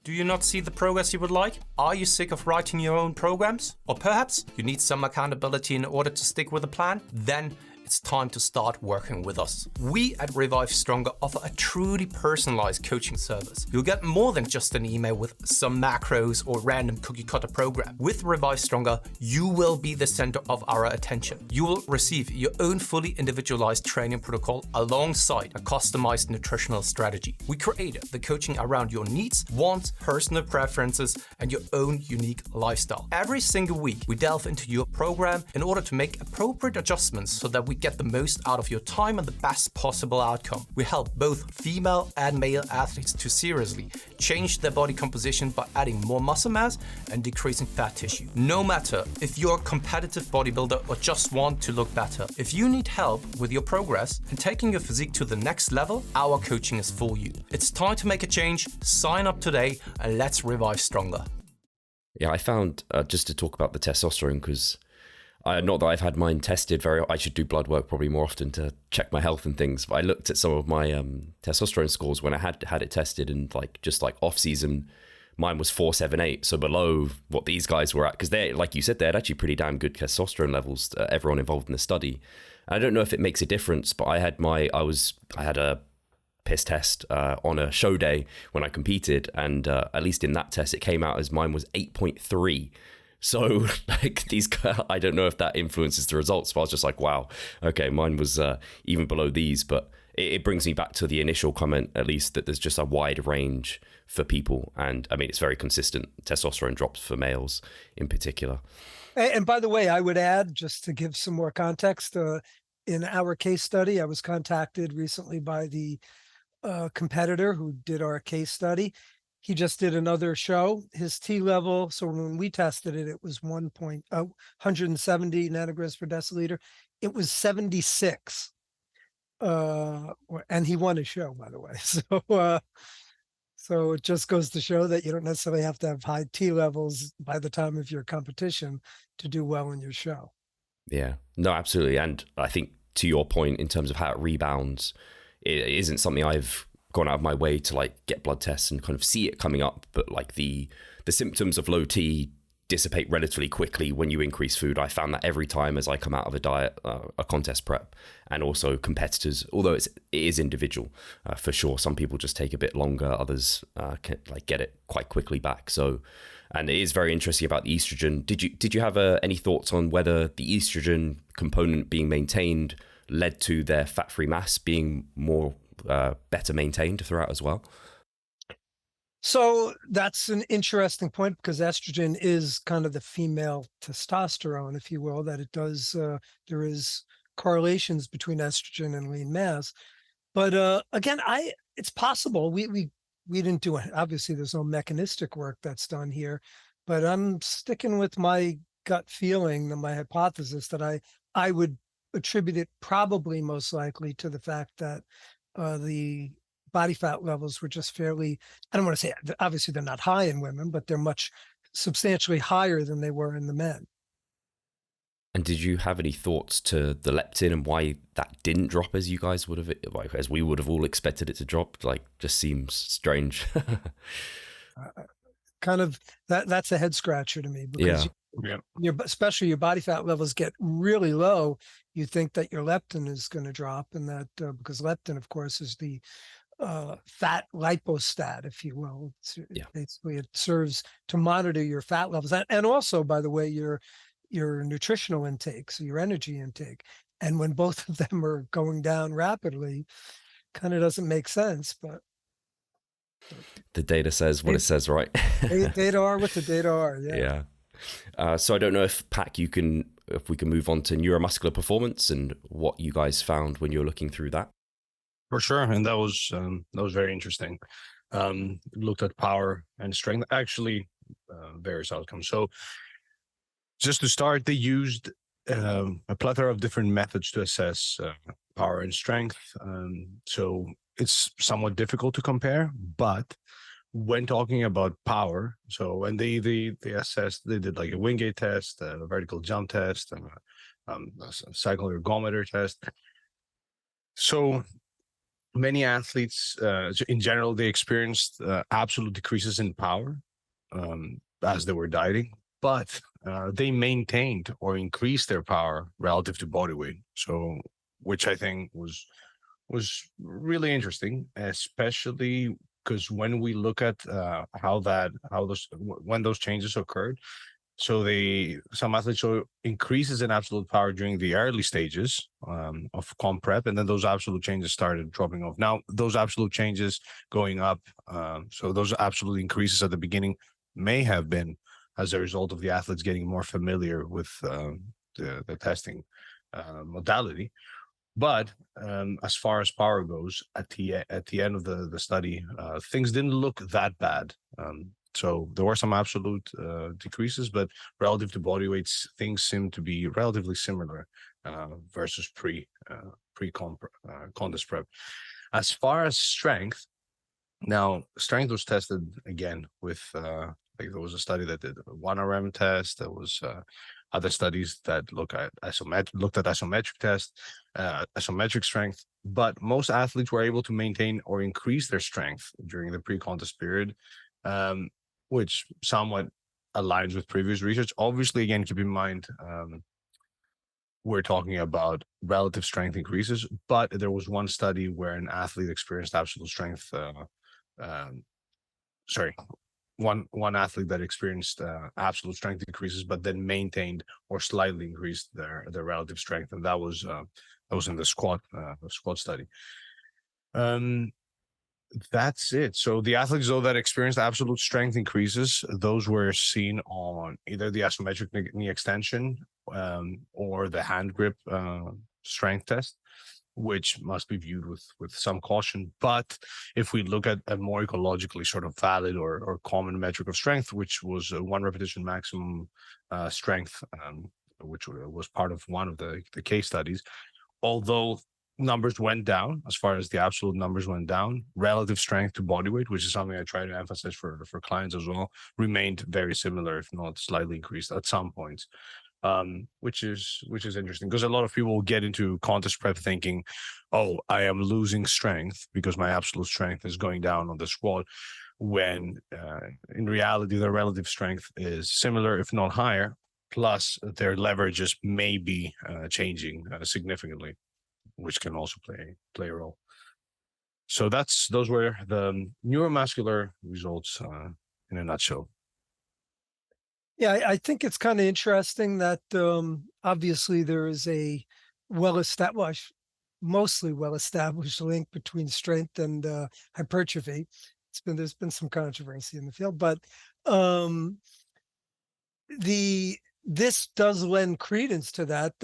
Do you not see the progress you would like? Are you sick of writing your own programs? Or perhaps you need some accountability in order to stick with a plan? Then it's time to start working with us. We at Revive Stronger offer a truly personalized coaching service. You'll get more than just an email with some macros or random cookie cutter program. With Revive Stronger, you will be the center of our attention. You will receive your own fully individualized training protocol alongside a customized nutritional strategy. We created the coaching around your needs, wants, personal preferences, and your own unique lifestyle. Every single week, we delve into your program in order to make appropriate adjustments so that we get the most out of your time and the best possible outcome. We help both female and male athletes to seriously change their body composition by adding more muscle mass and decreasing fat tissue. No matter if you're a competitive bodybuilder or just want to look better, if you need help with your progress and taking your physique to the next level, our coaching is for you. It's time to make a change. Sign up today and let's revive stronger. Yeah, I found, just to talk about the testosterone, because not that I've had mine tested I should do blood work probably more often to check my health and things, but I looked at some of my testosterone scores when I had it tested, and just off season, mine was 478, so below what these guys were at, because they, like you said, they had actually pretty damn good testosterone levels, everyone involved in the study. I don't know if it makes a difference, but I had a piss test on a show day when I competed, and at least in that test it came out as mine was 8.3. So these guys, I don't know if that influences the results, but I was just like, wow, okay, mine was even below these. But it brings me back to the initial comment, at least, that there's just a wide range for people. And I mean, it's very consistent. Testosterone drops for males in particular. And by the way, I would add, just to give some more context, in our case study, I was contacted recently by the competitor who did our case study. He just did another show. His T level, so when we tested it, it was 170 nanograms per deciliter. It was 76. and he won his show, by the way. So it just goes to show that you don't necessarily have to have high T levels by the time of your competition to do well in your show. Yeah, no, absolutely. And I think to your point, in terms of how it rebounds, it isn't something I've gone out of my way to like get blood tests and kind of see it coming up. But like the symptoms of low T dissipate relatively quickly when you increase food. I found that every time as I come out of a diet, a contest prep, and also competitors, although it is individual for sure. Some people just take a bit longer, others can like get it quite quickly back. So, and it is very interesting about the estrogen. Did you have any thoughts on whether the estrogen component being maintained led to their fat-free mass being more better maintained throughout as well? So that's an interesting point, because estrogen is kind of the female testosterone, if you will, that it does, there is correlations between estrogen and lean mass. But again, it's possible. We didn't do it. Obviously, there's no mechanistic work that's done here, but I'm sticking with my gut feeling and my hypothesis that I would attribute it probably most likely to the fact that the body fat levels were just fairly, I don't want to say, obviously they're not high in women, but they're much substantially higher than they were in the men. And did you have any thoughts to the leptin and why that didn't drop as you guys would have, like as we would have all expected it to drop? Like, just seems strange. Kind of that's a head scratcher to me, because especially your body fat levels get really low. You think that your leptin is going to drop, and that because leptin, of course, is the fat lipostat, if you will. Basically, it serves to monitor your fat levels, and also, by the way, your nutritional intake, so your energy intake. And when both of them are going down rapidly, kind of doesn't make sense. But the data says what it says, right? Data are what the data are. Yeah. So I don't know if Pat, if we can move on to neuromuscular performance and what you guys found when you were looking through that. For sure, and that was very interesting. Looked at power and strength, actually, various outcomes. So, just to start, they used a plethora of different methods to assess power and strength. So it's somewhat difficult to compare, but when talking about power, so when they assessed, they did like a Wingate test, a vertical jump test, and a cycle ergometer test. So many athletes, in general, they experienced absolute decreases in power as they were dieting, but they maintained or increased their power relative to body weight. So, which I think was really interesting, especially because when we look at when those changes occurred. So some athletes show increases in absolute power during the early stages of comp prep, and then those absolute changes started dropping off. Now, those absolute changes going up, so those absolute increases at the beginning may have been as a result of the athletes getting more familiar with the testing modality. But as far as power goes, at the end of the study, things didn't look that bad. So there were some absolute decreases, but relative to body weights, things seem to be relatively similar versus pre-contest prep. As far as strength, now strength was tested again with like there was a study that did a 1RM test. There was other studies that looked at isometric test, isometric strength. But most athletes were able to maintain or increase their strength during the pre-contest period. Which somewhat aligns with previous research. Obviously, again, keep in mind, we're talking about relative strength increases, but there was one study where an athlete experienced absolute strength. One athlete that experienced absolute strength increases, but then maintained or slightly increased their relative strength, and that was in the squat study. That's it. So the athletes, though, that experienced absolute strength increases, those were seen on either the isometric knee extension or the hand grip strength test, which must be viewed with some caution. But if we look at a more ecologically sort of valid or common metric of strength, which was 1 repetition maximum strength, which was part of one of the case studies, although numbers went down, as far as the absolute numbers went down. Relative strength to body weight, which is something I try to emphasize for clients as well, remained very similar, if not slightly increased at some points. Which is interesting, because a lot of people will get into contest prep thinking, oh, I am losing strength because my absolute strength is going down on the squat, when in reality their relative strength is similar, if not higher, plus their leverages may be changing significantly, which can also play a role. So those were the neuromuscular results in a nutshell. Yeah, I think it's kind of interesting that obviously there is a well-established, mostly well-established link between strength and hypertrophy. There's been some controversy in the field, but this does lend credence to that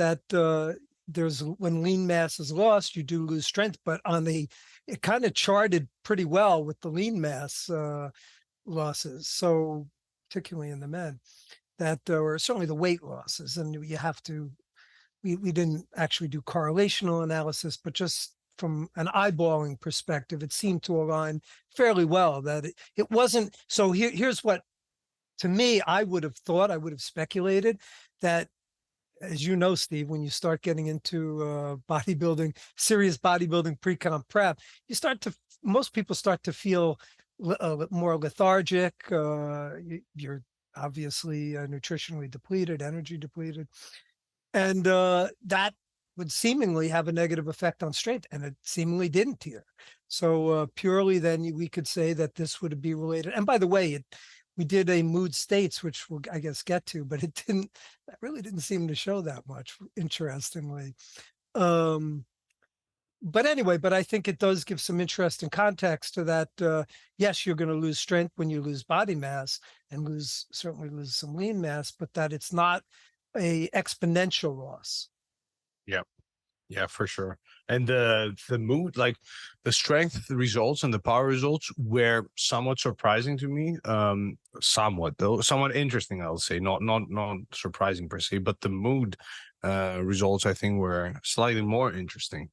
there's, when lean mass is lost, you do lose strength, but it kind of charted pretty well with the lean mass losses. So particularly in the men, that or certainly the weight losses, and you have to, we didn't actually do correlational analysis, but just from an eyeballing perspective, it seemed to align fairly well. That it wasn't, so here's what, to me, I would have speculated that, as you know, Steve, when you start getting into bodybuilding, serious bodybuilding pre-comp prep, most people start to feel more lethargic. You're obviously nutritionally depleted, energy depleted, and that would seemingly have a negative effect on strength, and it seemingly didn't here. So purely then we could say that this would be related. And by the way, we did a mood states, which we'll, I guess, get to, but that really didn't seem to show that much, interestingly. But anyway, I think it does give some interesting context to that. Yes, you're going to lose strength when you lose body mass, and certainly lose some lean mass, but that it's not a exponential loss. Yeah, for sure. And the mood, like the strength results and the power results, were somewhat surprising to me. Somewhat interesting, I'll say. Not surprising per se, but the mood results, I think, were slightly more interesting.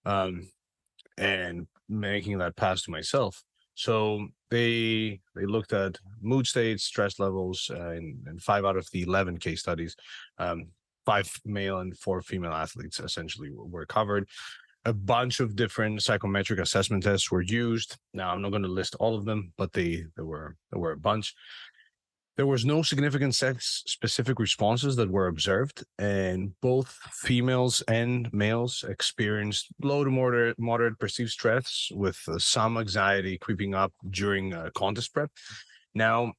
And making that pass to myself. So they looked at mood states, stress levels in 5 out of the 11 case studies. 5 male and 4 female athletes essentially were covered. A bunch of different psychometric assessment tests were used. Now, I'm not going to list all of them, but there were a bunch. There was no significant sex-specific responses that were observed, and both females and males experienced low to moderate perceived stress, with some anxiety creeping up during contest prep. Now,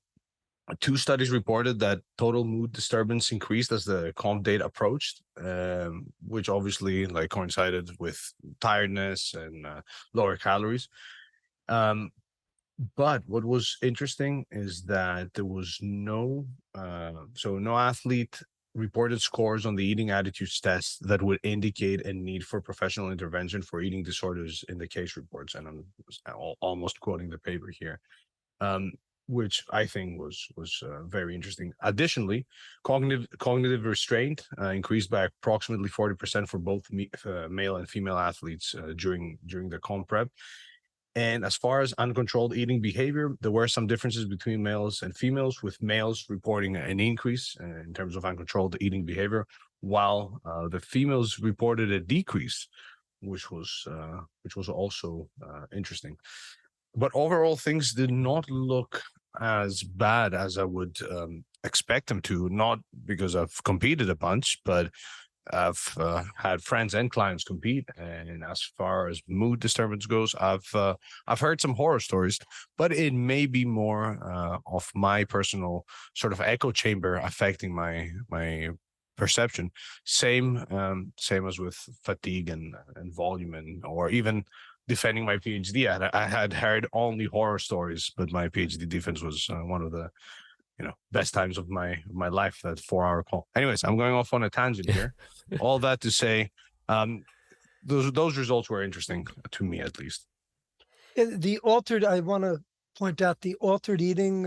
2 studies reported that total mood disturbance increased as the comp date approached, which obviously coincided with tiredness and lower calories. But what was interesting is that there was no athlete reported scores on the eating attitudes test that would indicate a need for professional intervention for eating disorders in the case reports. And I'm almost quoting the paper here. Which I think was very interesting. Additionally, cognitive restraint increased by approximately 40% for both male and female athletes during the comp prep. And as far as uncontrolled eating behavior, there were some differences between males and females, with males reporting an increase in terms of uncontrolled eating behavior, while the females reported a decrease, which was also interesting. But overall, things did not look as bad as I would expect them to, not because I've competed a bunch, but I've had friends and clients compete. And as far as mood disturbance goes, I've heard some horror stories, but it may be more of my personal sort of echo chamber affecting my perception. Same as with fatigue and volume, or even defending my PhD. I had heard only horror stories, but my PhD defense was one of the best times of my life, that 4-hour call. Anyways, I'm going off on a tangent here. All that to say, those results were interesting to me, at least. I want to point out the altered eating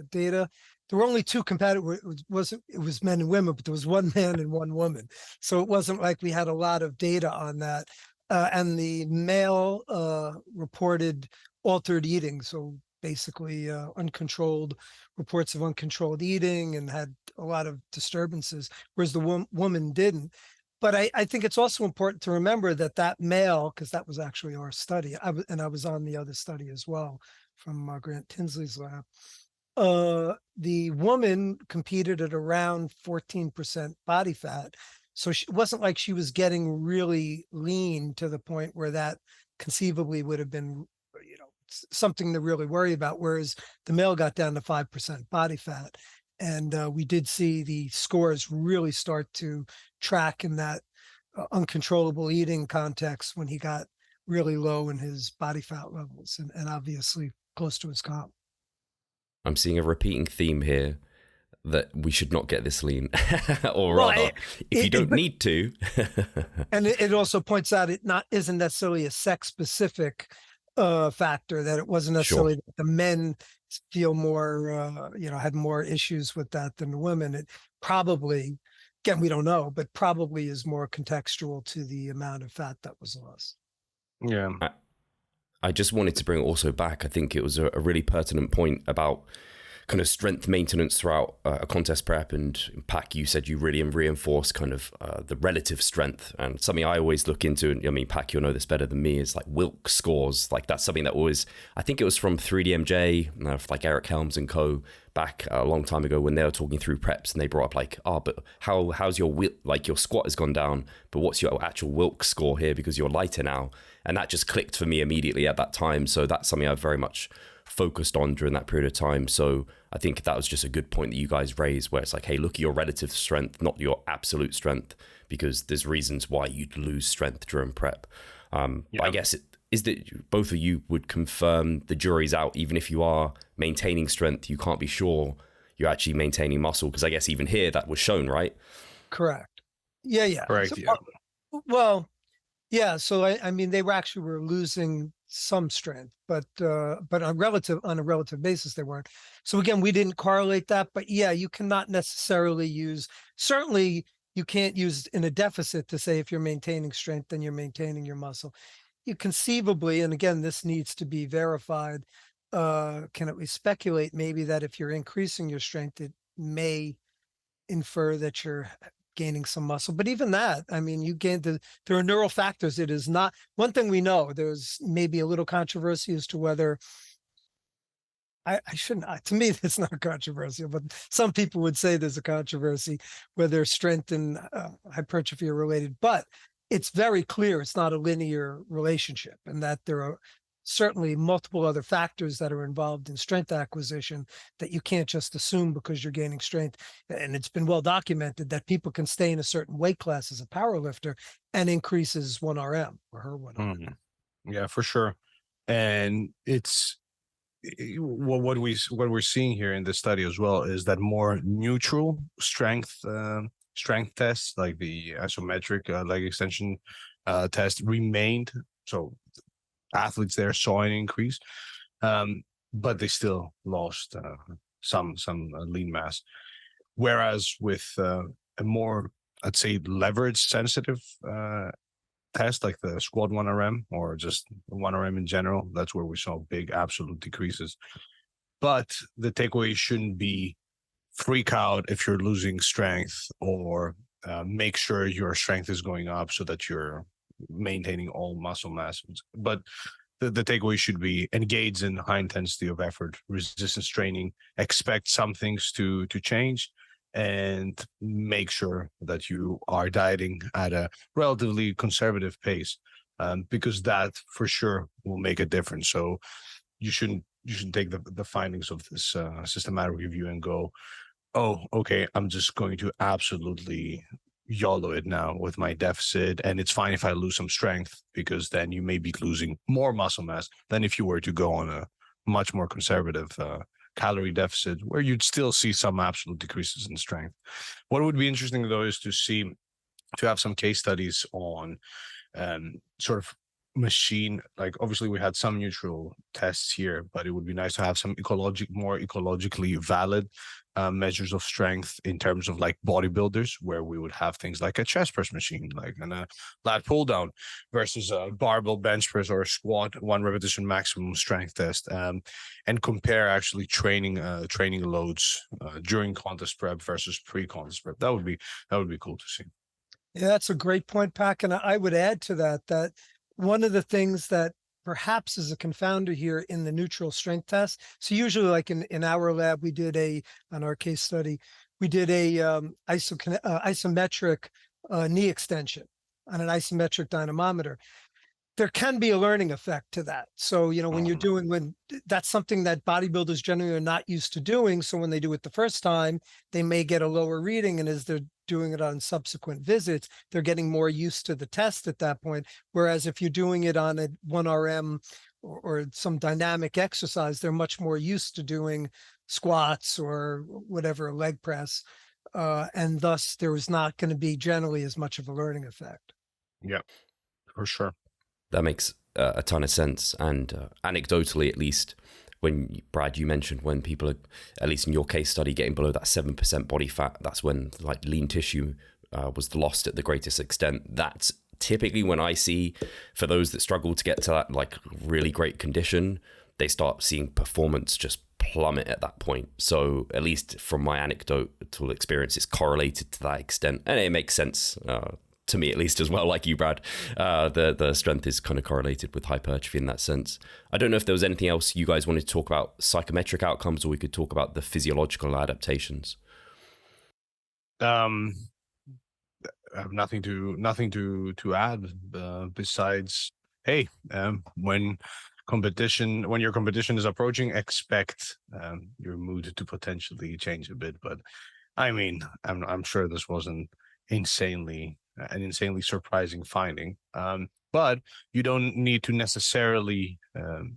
data. There were only 2 compatible. It was men and women, but there was 1 man and 1 woman. So it wasn't like we had a lot of data on that. and the male reported altered eating. So basically uncontrolled reports of uncontrolled eating and had a lot of disturbances, whereas the woman didn't. But I think it's also important to remember that that male, because that was actually our study, I was on the other study as well from Grant Tinsley's lab. The woman competed at around 14% body fat. So it wasn't like she was getting really lean to the point where that conceivably would have been, something to really worry about. Whereas the male got down to 5% body fat. And we did see the scores really start to track in that uncontrollable eating context when he got really low in his body fat levels and obviously close to his comp. I'm seeing a repeating theme here that we should not get this lean, or rather, if you don't need to. And it also points out it isn't necessarily a sex specific factor, that it wasn't necessarily that the men feel more, had more issues with that than the women. It probably, again, we don't know, but probably is more contextual to the amount of fat that was lost. Yeah. I just wanted to bring it also back. I think it was a really pertinent point about kind of strength maintenance throughout a contest prep. And Pac, you said you really reinforce kind of the relative strength, and something I always look into. And I mean, Pac, you'll know this better than me, is like Wilks scores. Like that's something that always, I think it was from 3DMJ, like Eric Helms and co. back a long time ago when they were talking through preps, and they brought up like, but how's your your squat has gone down, but what's your actual Wilks score here because you're lighter now? And that just clicked for me immediately at that time. So that's something I've very much focused on during that period of time. So I think that was just a good point that you guys raised, where it's like, hey, look at your relative strength, not your absolute strength, because there's reasons why you'd lose strength during prep. But I guess it is that both of you would confirm the jury's out. Even if you are maintaining strength, you can't be sure you're actually maintaining muscle, because I guess even here that was shown, right? Correct. Yeah. Correct. So, well, yeah. So I mean, they were losing some strength, but on a relative basis, they weren't. So again, we didn't correlate that, but yeah, you cannot necessarily certainly you can't use in a deficit to say if you're maintaining strength, then you're maintaining your muscle. You conceivably, and again, this needs to be verified, can at least speculate maybe that if you're increasing your strength, it may infer that you're gaining some muscle. But even that, I mean, there are neural factors. It is not one thing we know. There's maybe a little controversy as to whether I shouldn't, to me, it's not controversial, but some people would say there's a controversy whether strength and hypertrophy are related, but it's very clear it's not a linear relationship, and that there are certainly multiple other factors that are involved in strength acquisition that you can't just assume because you're gaining strength. And it's been well documented that people can stay in a certain weight class as a power lifter and increases 1RM or her 1RM. Yeah, for sure. And it's what we're seeing here in this study as well is that more neutral strength tests, like the isometric leg extension test, remained. So athletes there saw an increase, but they still lost some lean mass. Whereas with a more, I'd say, leverage sensitive test like the squat 1RM or just 1RM in general, that's where we saw big absolute decreases. But the takeaway shouldn't be freak out if you're losing strength, or make sure your strength is going up so that you're maintaining all muscle mass. But the takeaway should be engage in high intensity of effort, resistance training, expect some things to change, and make sure that you are dieting at a relatively conservative pace, because that for sure will make a difference. So you shouldn't take the findings of this systematic review and go, oh, okay, I'm just going to absolutely YOLO it now with my deficit, and it's fine if I lose some strength, because then you may be losing more muscle mass than if you were to go on a much more conservative calorie deficit, where you'd still see some absolute decreases in strength. What would be interesting though is to have some case studies on sort of machine, like obviously we had some neutral tests here, but it would be nice to have some more ecologically valid measures of strength in terms of like bodybuilders, where we would have things like a chest press machine, like a lat pull down versus a barbell bench press or a squat 1 repetition maximum strength test, and compare actually training loads during contest prep versus pre-contest prep. That would be cool to see. Yeah, that's a great point, Pac. And I would add to that one of the things that perhaps is a confounder here in the neutral strength test. So usually like in our lab, we did on our case study, we did a isometric knee extension on an isometric dynamometer. There can be a learning effect to that. So, when that's something that bodybuilders generally are not used to doing. So when they do it the first time, they may get a lower reading. And as they're doing it on subsequent visits, they're getting more used to the test at that point. Whereas if you're doing it on a 1RM or some dynamic exercise, they're much more used to doing squats or whatever, leg press. And thus there was not going to be generally as much of a learning effect. Yeah, for sure. That makes a ton of sense. And anecdotally, at least, when Brad, you mentioned when people are, at least in your case study, getting below that 7% body fat, that's when like lean tissue was lost at the greatest extent. That's typically when I see, for those that struggle to get to that like really great condition, they start seeing performance just plummet at that point. So at least from my anecdotal experience, it's correlated to that extent. And it makes sense to me at least as well, like you, Brad. The strength is kind of correlated with hypertrophy in that sense. I don't know if there was anything else you guys wanted to talk about, psychometric outcomes, or we could talk about the physiological adaptations. I have nothing to add besides, hey, when your competition is approaching, expect your mood to potentially change a bit. But I mean, I'm sure this wasn't an insanely surprising finding. But you don't need to necessarily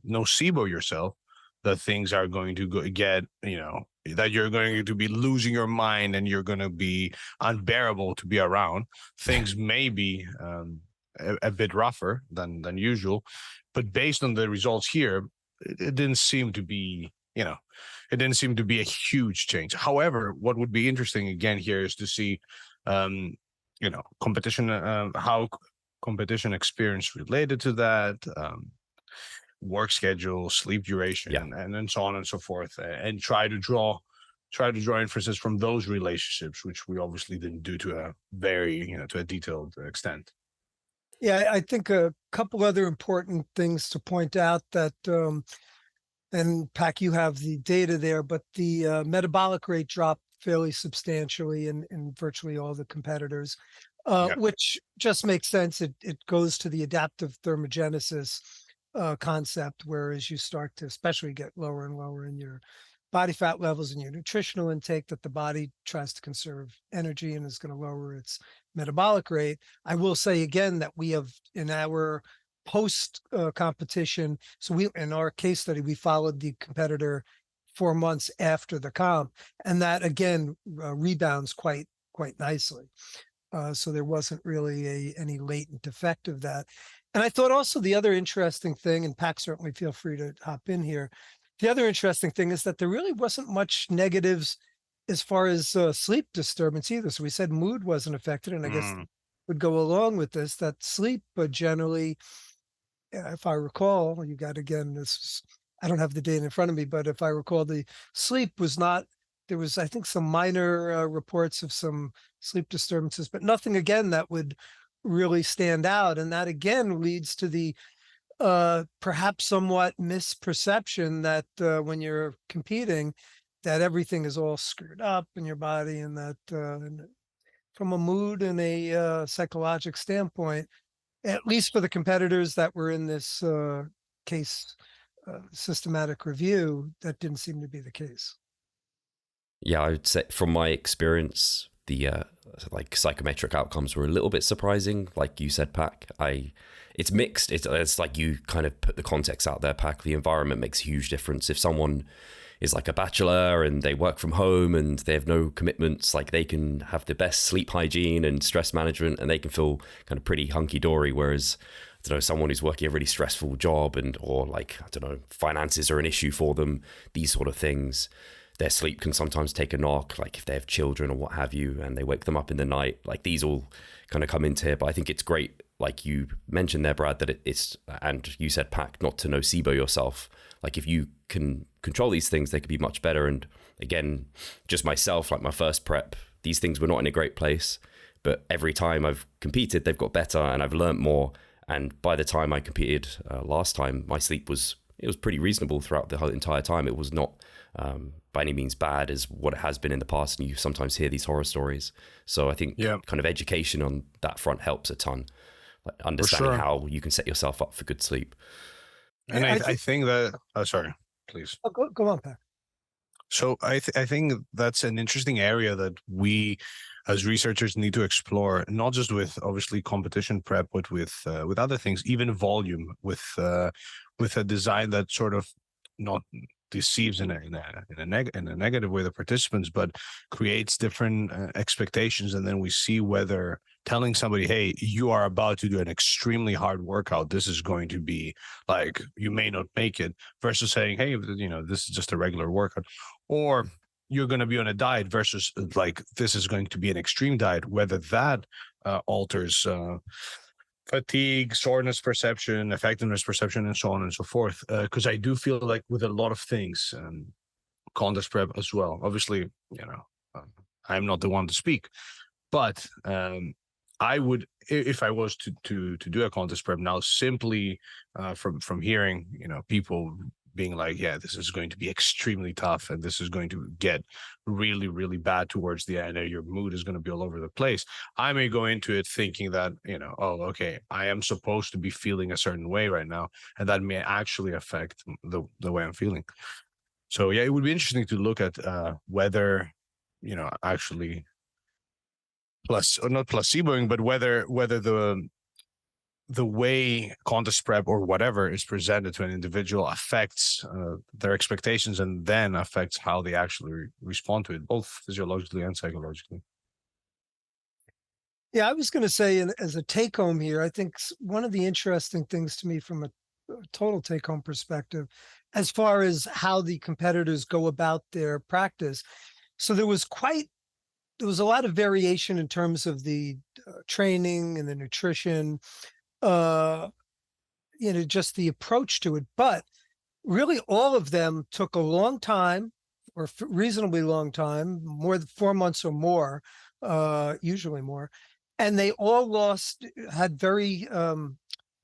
nocebo yourself that things are going to get, that you're going to be losing your mind and you're going to be unbearable to be around. Things may be a bit rougher than usual, but based on the results here, it didn't seem to be, it didn't seem to be a huge change. However, what would be interesting again here is to see, competition, how competition experience related to that, work schedule, sleep duration, and so on and so forth, and try to draw inferences from those relationships, which we obviously didn't do to a very, to a detailed extent. Yeah, I think a couple other important things to point out that, and Pac, you have the data there, but the metabolic rate dropped fairly substantially in virtually all the competitors, which just makes sense. It goes to the adaptive thermogenesis concept, whereas you start to especially get lower and lower in your body fat levels and your nutritional intake, that the body tries to conserve energy and is going to lower its metabolic rate. I will say again that we have in our post competition, so in our case study, we followed the competitor 4 months after the comp, and that again rebounds quite nicely. So there wasn't really any latent effect of that. And I thought also the other interesting thing, and Pac, certainly feel free to hop in here. The other interesting thing is that there really wasn't much negatives as far as sleep disturbance either. So we said mood wasn't affected, and I guess would go along with this, that sleep, but generally, if I recall, you got, again, I don't have the data in front of me, but if I recall, the sleep was not, there was, I think, some minor reports of some sleep disturbances, but nothing, again, that would really stand out. And that, again, leads to the perhaps somewhat misperception that when you're competing, that everything is all screwed up in your body, and that from a mood and a psychological standpoint, at least for the competitors that were in this case systematic review, that didn't seem to be the case. Yeah, I would say from my experience, the like psychometric outcomes were a little bit surprising. Like you said, Pac, it's mixed. It's like you kind of put the context out there, Pac. The environment makes a huge difference. If someone is like a bachelor and they work from home and they have no commitments, like they can have the best sleep hygiene and stress management and they can feel kind of pretty hunky-dory. Whereas don't know, someone who's working a really stressful job or like, I don't know, finances are an issue for them, these sort of things. Their sleep can sometimes take a knock, like if they have children or what have you, and they wake them up in the night, like these all kind of come into here. But I think it's great, like you mentioned there, Brad, that it's, and you said, Pac, not to nocebo yourself. Like if you can control these things, they could be much better. And again, just myself, like my first prep, these things were not in a great place, but every time I've competed, they've got better and I've learned more. And by the time I competed last time, my sleep was pretty reasonable throughout the whole entire time. It was not by any means bad as what it has been in the past. And you sometimes hear these horror stories. So I think kind of education on that front helps a ton, like understanding how you can set yourself up for good sleep. And I think that, sorry, please. Oh, go on, Pat. So I think that's an interesting area that we as researchers need to explore, not just with obviously competition prep, but with other things, even volume, with a design that sort of not deceives in a negative way the participants, but creates different expectations. And then we see whether telling somebody, hey, you are about to do an extremely hard workout, this is going to be like, you may not make it, versus saying, hey, this is just a regular workout, or you're going to be on a diet versus like, this is going to be an extreme diet, whether that alters fatigue, soreness perception, effectiveness perception, and so on and so forth. Because I do feel like with a lot of things, contest prep as well, obviously, I'm not the one to speak, but I would, if I was to do a contest prep now, simply from hearing, people being like, yeah, this is going to be extremely tough and this is going to get really, really bad towards the end, and your mood is going to be all over the place. I may go into it thinking that, oh, okay, I am supposed to be feeling a certain way right now, and that may actually affect the way I'm feeling. So yeah, it would be interesting to look at whether, actually not placeboing, but whether the way contest prep or whatever is presented to an individual affects their expectations, and then affects how they actually respond to it, both physiologically and psychologically. Yeah, I was going to say, as a take home here, I think one of the interesting things to me from a total take home perspective, as far as how the competitors go about their practice. So there was a lot of variation in terms of the training and the nutrition, just the approach to it. But really all of them took a long time, or reasonably long time, more than 4 months or more, usually more. And they all had very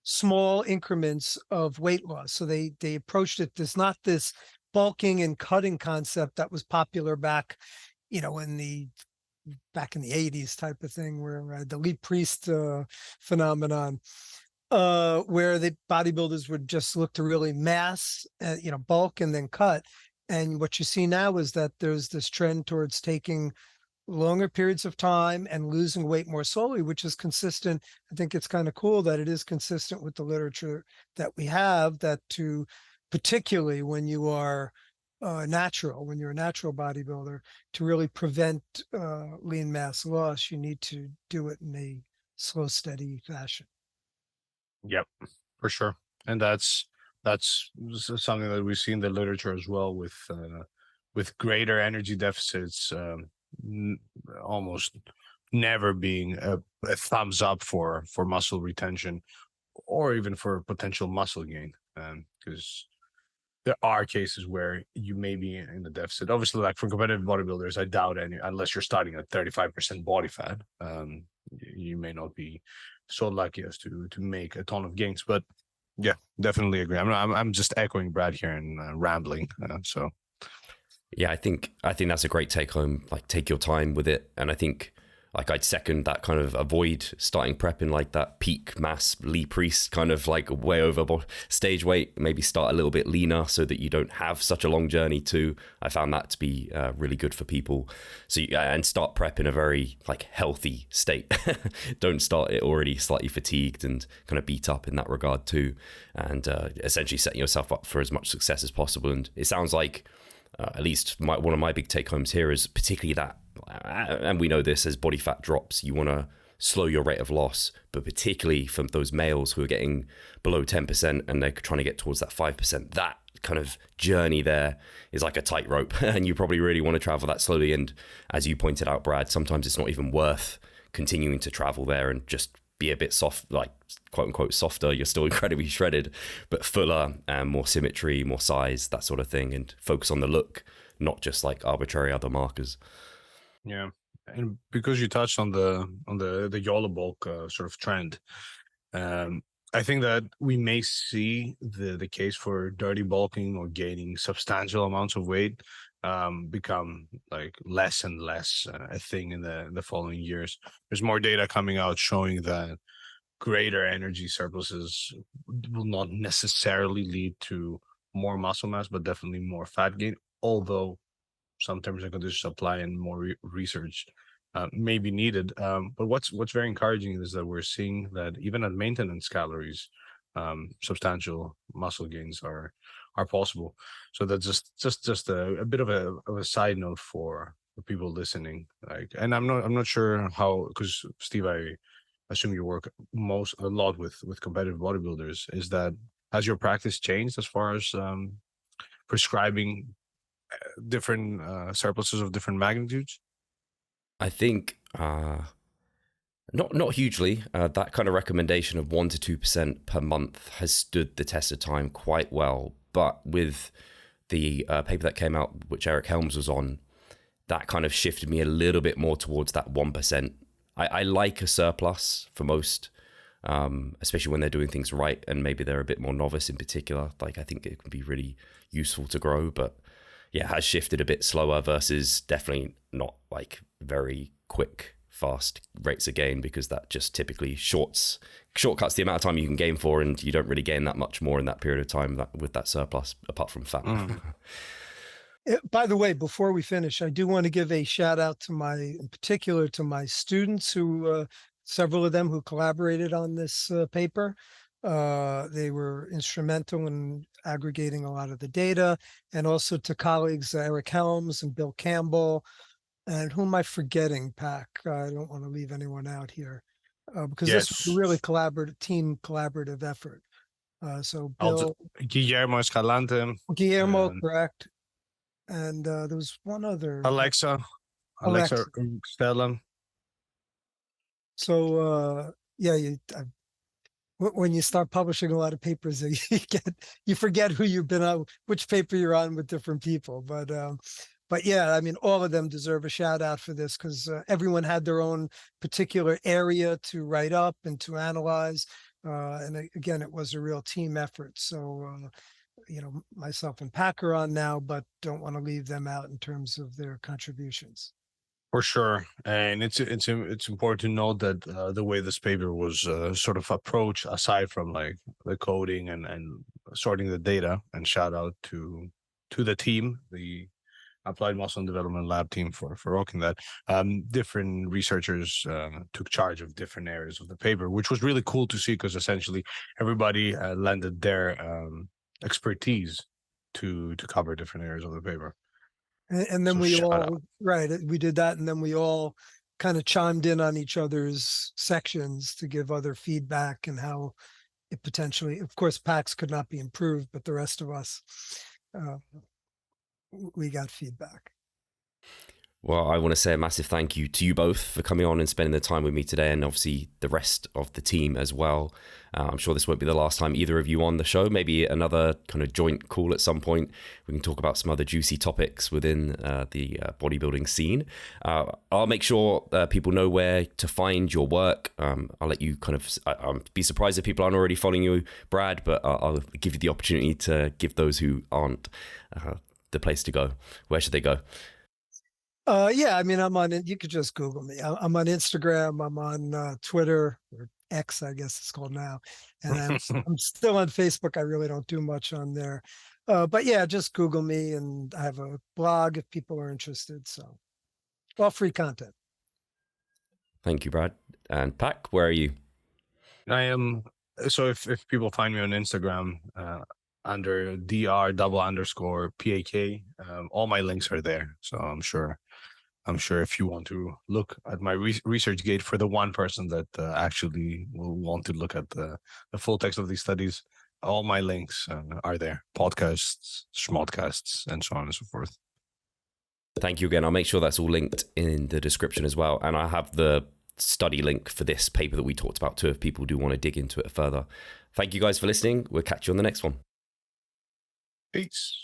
small increments of weight loss. So they approached it. There's not this bulking and cutting concept that was popular back in the 80s type of thing, where the Lee Priest phenomenon, where the bodybuilders would just look to really mass, bulk and then cut. And what you see now is that there's this trend towards taking longer periods of time and losing weight more slowly, which is consistent. I think it's kind of cool that it is consistent with the literature that we have, that particularly when you are when you're a natural bodybuilder, to really prevent lean mass loss, you need to do it in a slow, steady fashion. Yep, for sure. And that's something that we see in the literature as well, with greater energy deficits almost never being a thumbs up for muscle retention, or even for potential muscle gain, because there are cases where you may be in the deficit. Obviously, like for competitive bodybuilders, I doubt unless you're starting at 35% body fat, you may not be so lucky as to make a ton of gains. But yeah, definitely agree. I'm just echoing Brad here and rambling. So yeah, I think that's a great take home. Like, take your time with it, and I think, like, I'd second that kind of avoid starting prep in like that peak mass Lee Priest kind of like way over stage weight. Maybe start a little bit leaner so that you don't have such a long journey too. I found that to be really good for people. So and start prep in a very like healthy state. Don't start it already slightly fatigued and kind of beat up in that regard too. And essentially setting yourself up for as much success as possible. And it sounds like at least one of my big take homes here is particularly that, and we know this, as body fat drops, you want to slow your rate of loss, but particularly from those males who are getting below 10% and they're trying to get towards that 5%, that kind of journey there is like a tightrope, and you probably really want to travel that slowly. And as you pointed out, Brad, sometimes it's not even worth continuing to travel there and just be a bit soft, like quote unquote softer. You're still incredibly shredded, but fuller and more symmetry, more size, that sort of thing, and focus on the look, not just like arbitrary other markers. Yeah. And because you touched on the YOLO bulk sort of trend, I think that we may see the case for dirty bulking or gaining substantial amounts of weight become like less and less a thing in the following years. There's more data coming out showing that greater energy surpluses will not necessarily lead to more muscle mass, but definitely more fat gain, although some terms and conditions apply and more research may be needed. But what's very encouraging is that we're seeing that even at maintenance calories, substantial muscle gains are possible. So that's just a bit of a side note for people listening. Like, and I'm not sure how, because Steve, I assume you work a lot with competitive bodybuilders. Is that, has your practice changed as far as prescribing different surpluses of different magnitudes? I think not hugely. That kind of recommendation of 1 to 2% per month has stood the test of time quite well. But with the paper that came out, which Eric Helms was on, that kind of shifted me a little bit more towards that 1%. I like a surplus for most, especially when they're doing things right and maybe they're a bit more novice in particular. Like, I think it can be really useful to grow, but yeah, has shifted a bit slower versus definitely not like very quick, fast rates of gain, because that just typically shortcuts the amount of time you can gain for, and you don't really gain that much more in that period of time with that surplus, apart from fat. By the way, before we finish, I do want to give a shout out to in particular to my students who, several of them who collaborated on this paper. They were instrumental in aggregating a lot of the data, and also to colleagues Eric Helms and Bill Campbell, and who am I forgetting, Pac? I don't want to leave anyone out here, because this was a really team collaborative effort. So Bill, Guillermo Escalante, correct, and there was one other, Alexa Stella. So yeah, when you start publishing a lot of papers, you forget who you've been on, which paper you're on with different people. But yeah, I mean, all of them deserve a shout out for this, because everyone had their own particular area to write up and to analyze. And again, it was a real team effort. So, myself and Pac are on now, but don't want to leave them out in terms of their contributions. For sure, and it's important to note that the way this paper was sort of approached, aside from like the coding and sorting the data, and shout out to the team, the Applied Muscle and Development Lab team for rocking that. Different researchers took charge of different areas of the paper, which was really cool to see, because essentially everybody lended their expertise to cover different areas of the paper. And then we did that, and then we all kind of chimed in on each other's sections to give other feedback and how it potentially, of course, PACs could not be improved, but the rest of us, we got feedback. Well, I want to say a massive thank you to you both for coming on and spending the time with me today, and obviously the rest of the team as well. I'm sure this won't be the last time either of you on the show. Maybe another kind of joint call at some point. We can talk about some other juicy topics within the bodybuilding scene. I'll make sure people know where to find your work. I'll let you I'll be surprised if people aren't already following you, Brad, but I'll give you the opportunity to give those who aren't the place to go. Where should they go? Yeah, I mean, I'm on it. You could just Google me. I'm on Instagram. I'm on Twitter, or X, I guess it's called now. And I'm still on Facebook. I really don't do much on there. But yeah, just Google me, and I have a blog if people are interested. So all free content. Thank you, Brad. And Pac, where are you? I am. So if people find me on Instagram, under DR_PAK, all my links are there. So I'm sure I'm sure if you want to look at my research gate for the one person that actually will want to look at the full text of these studies, all my links are there. Podcasts, schmodcasts, and so on and so forth. Thank you again. I'll make sure that's all linked in the description as well. And I have the study link for this paper that we talked about too, if people do want to dig into it further. Thank you guys for listening. We'll catch you on the next one. Peace.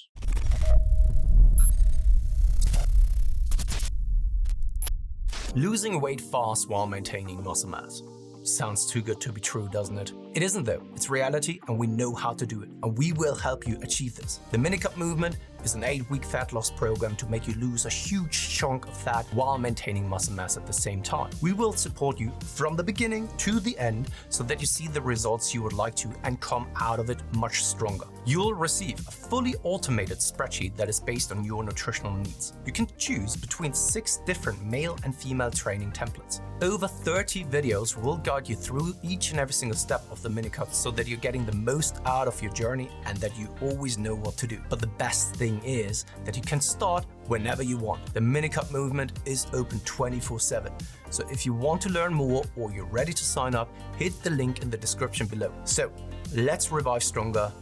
Losing weight fast while maintaining muscle mass. Sounds too good to be true, doesn't it? It isn't though. It's reality and we know how to do it. And we will help you achieve this. The Minicut Movement is an 8-week fat loss program to make you lose a huge chunk of fat while maintaining muscle mass at the same time. We will support you from the beginning to the end so that you see the results you would like to and come out of it much stronger. You'll receive a fully automated spreadsheet that is based on your nutritional needs. You can choose between 6 different male and female training templates. Over 30 videos will guide you through each and every single step of the Minicut so that you're getting the most out of your journey and that you always know what to do. But the best thing is that you can start whenever you want. The Minicut Movement is open 24/7. So if you want to learn more or you're ready to sign up, hit the link in the description below. So let's revive stronger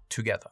together.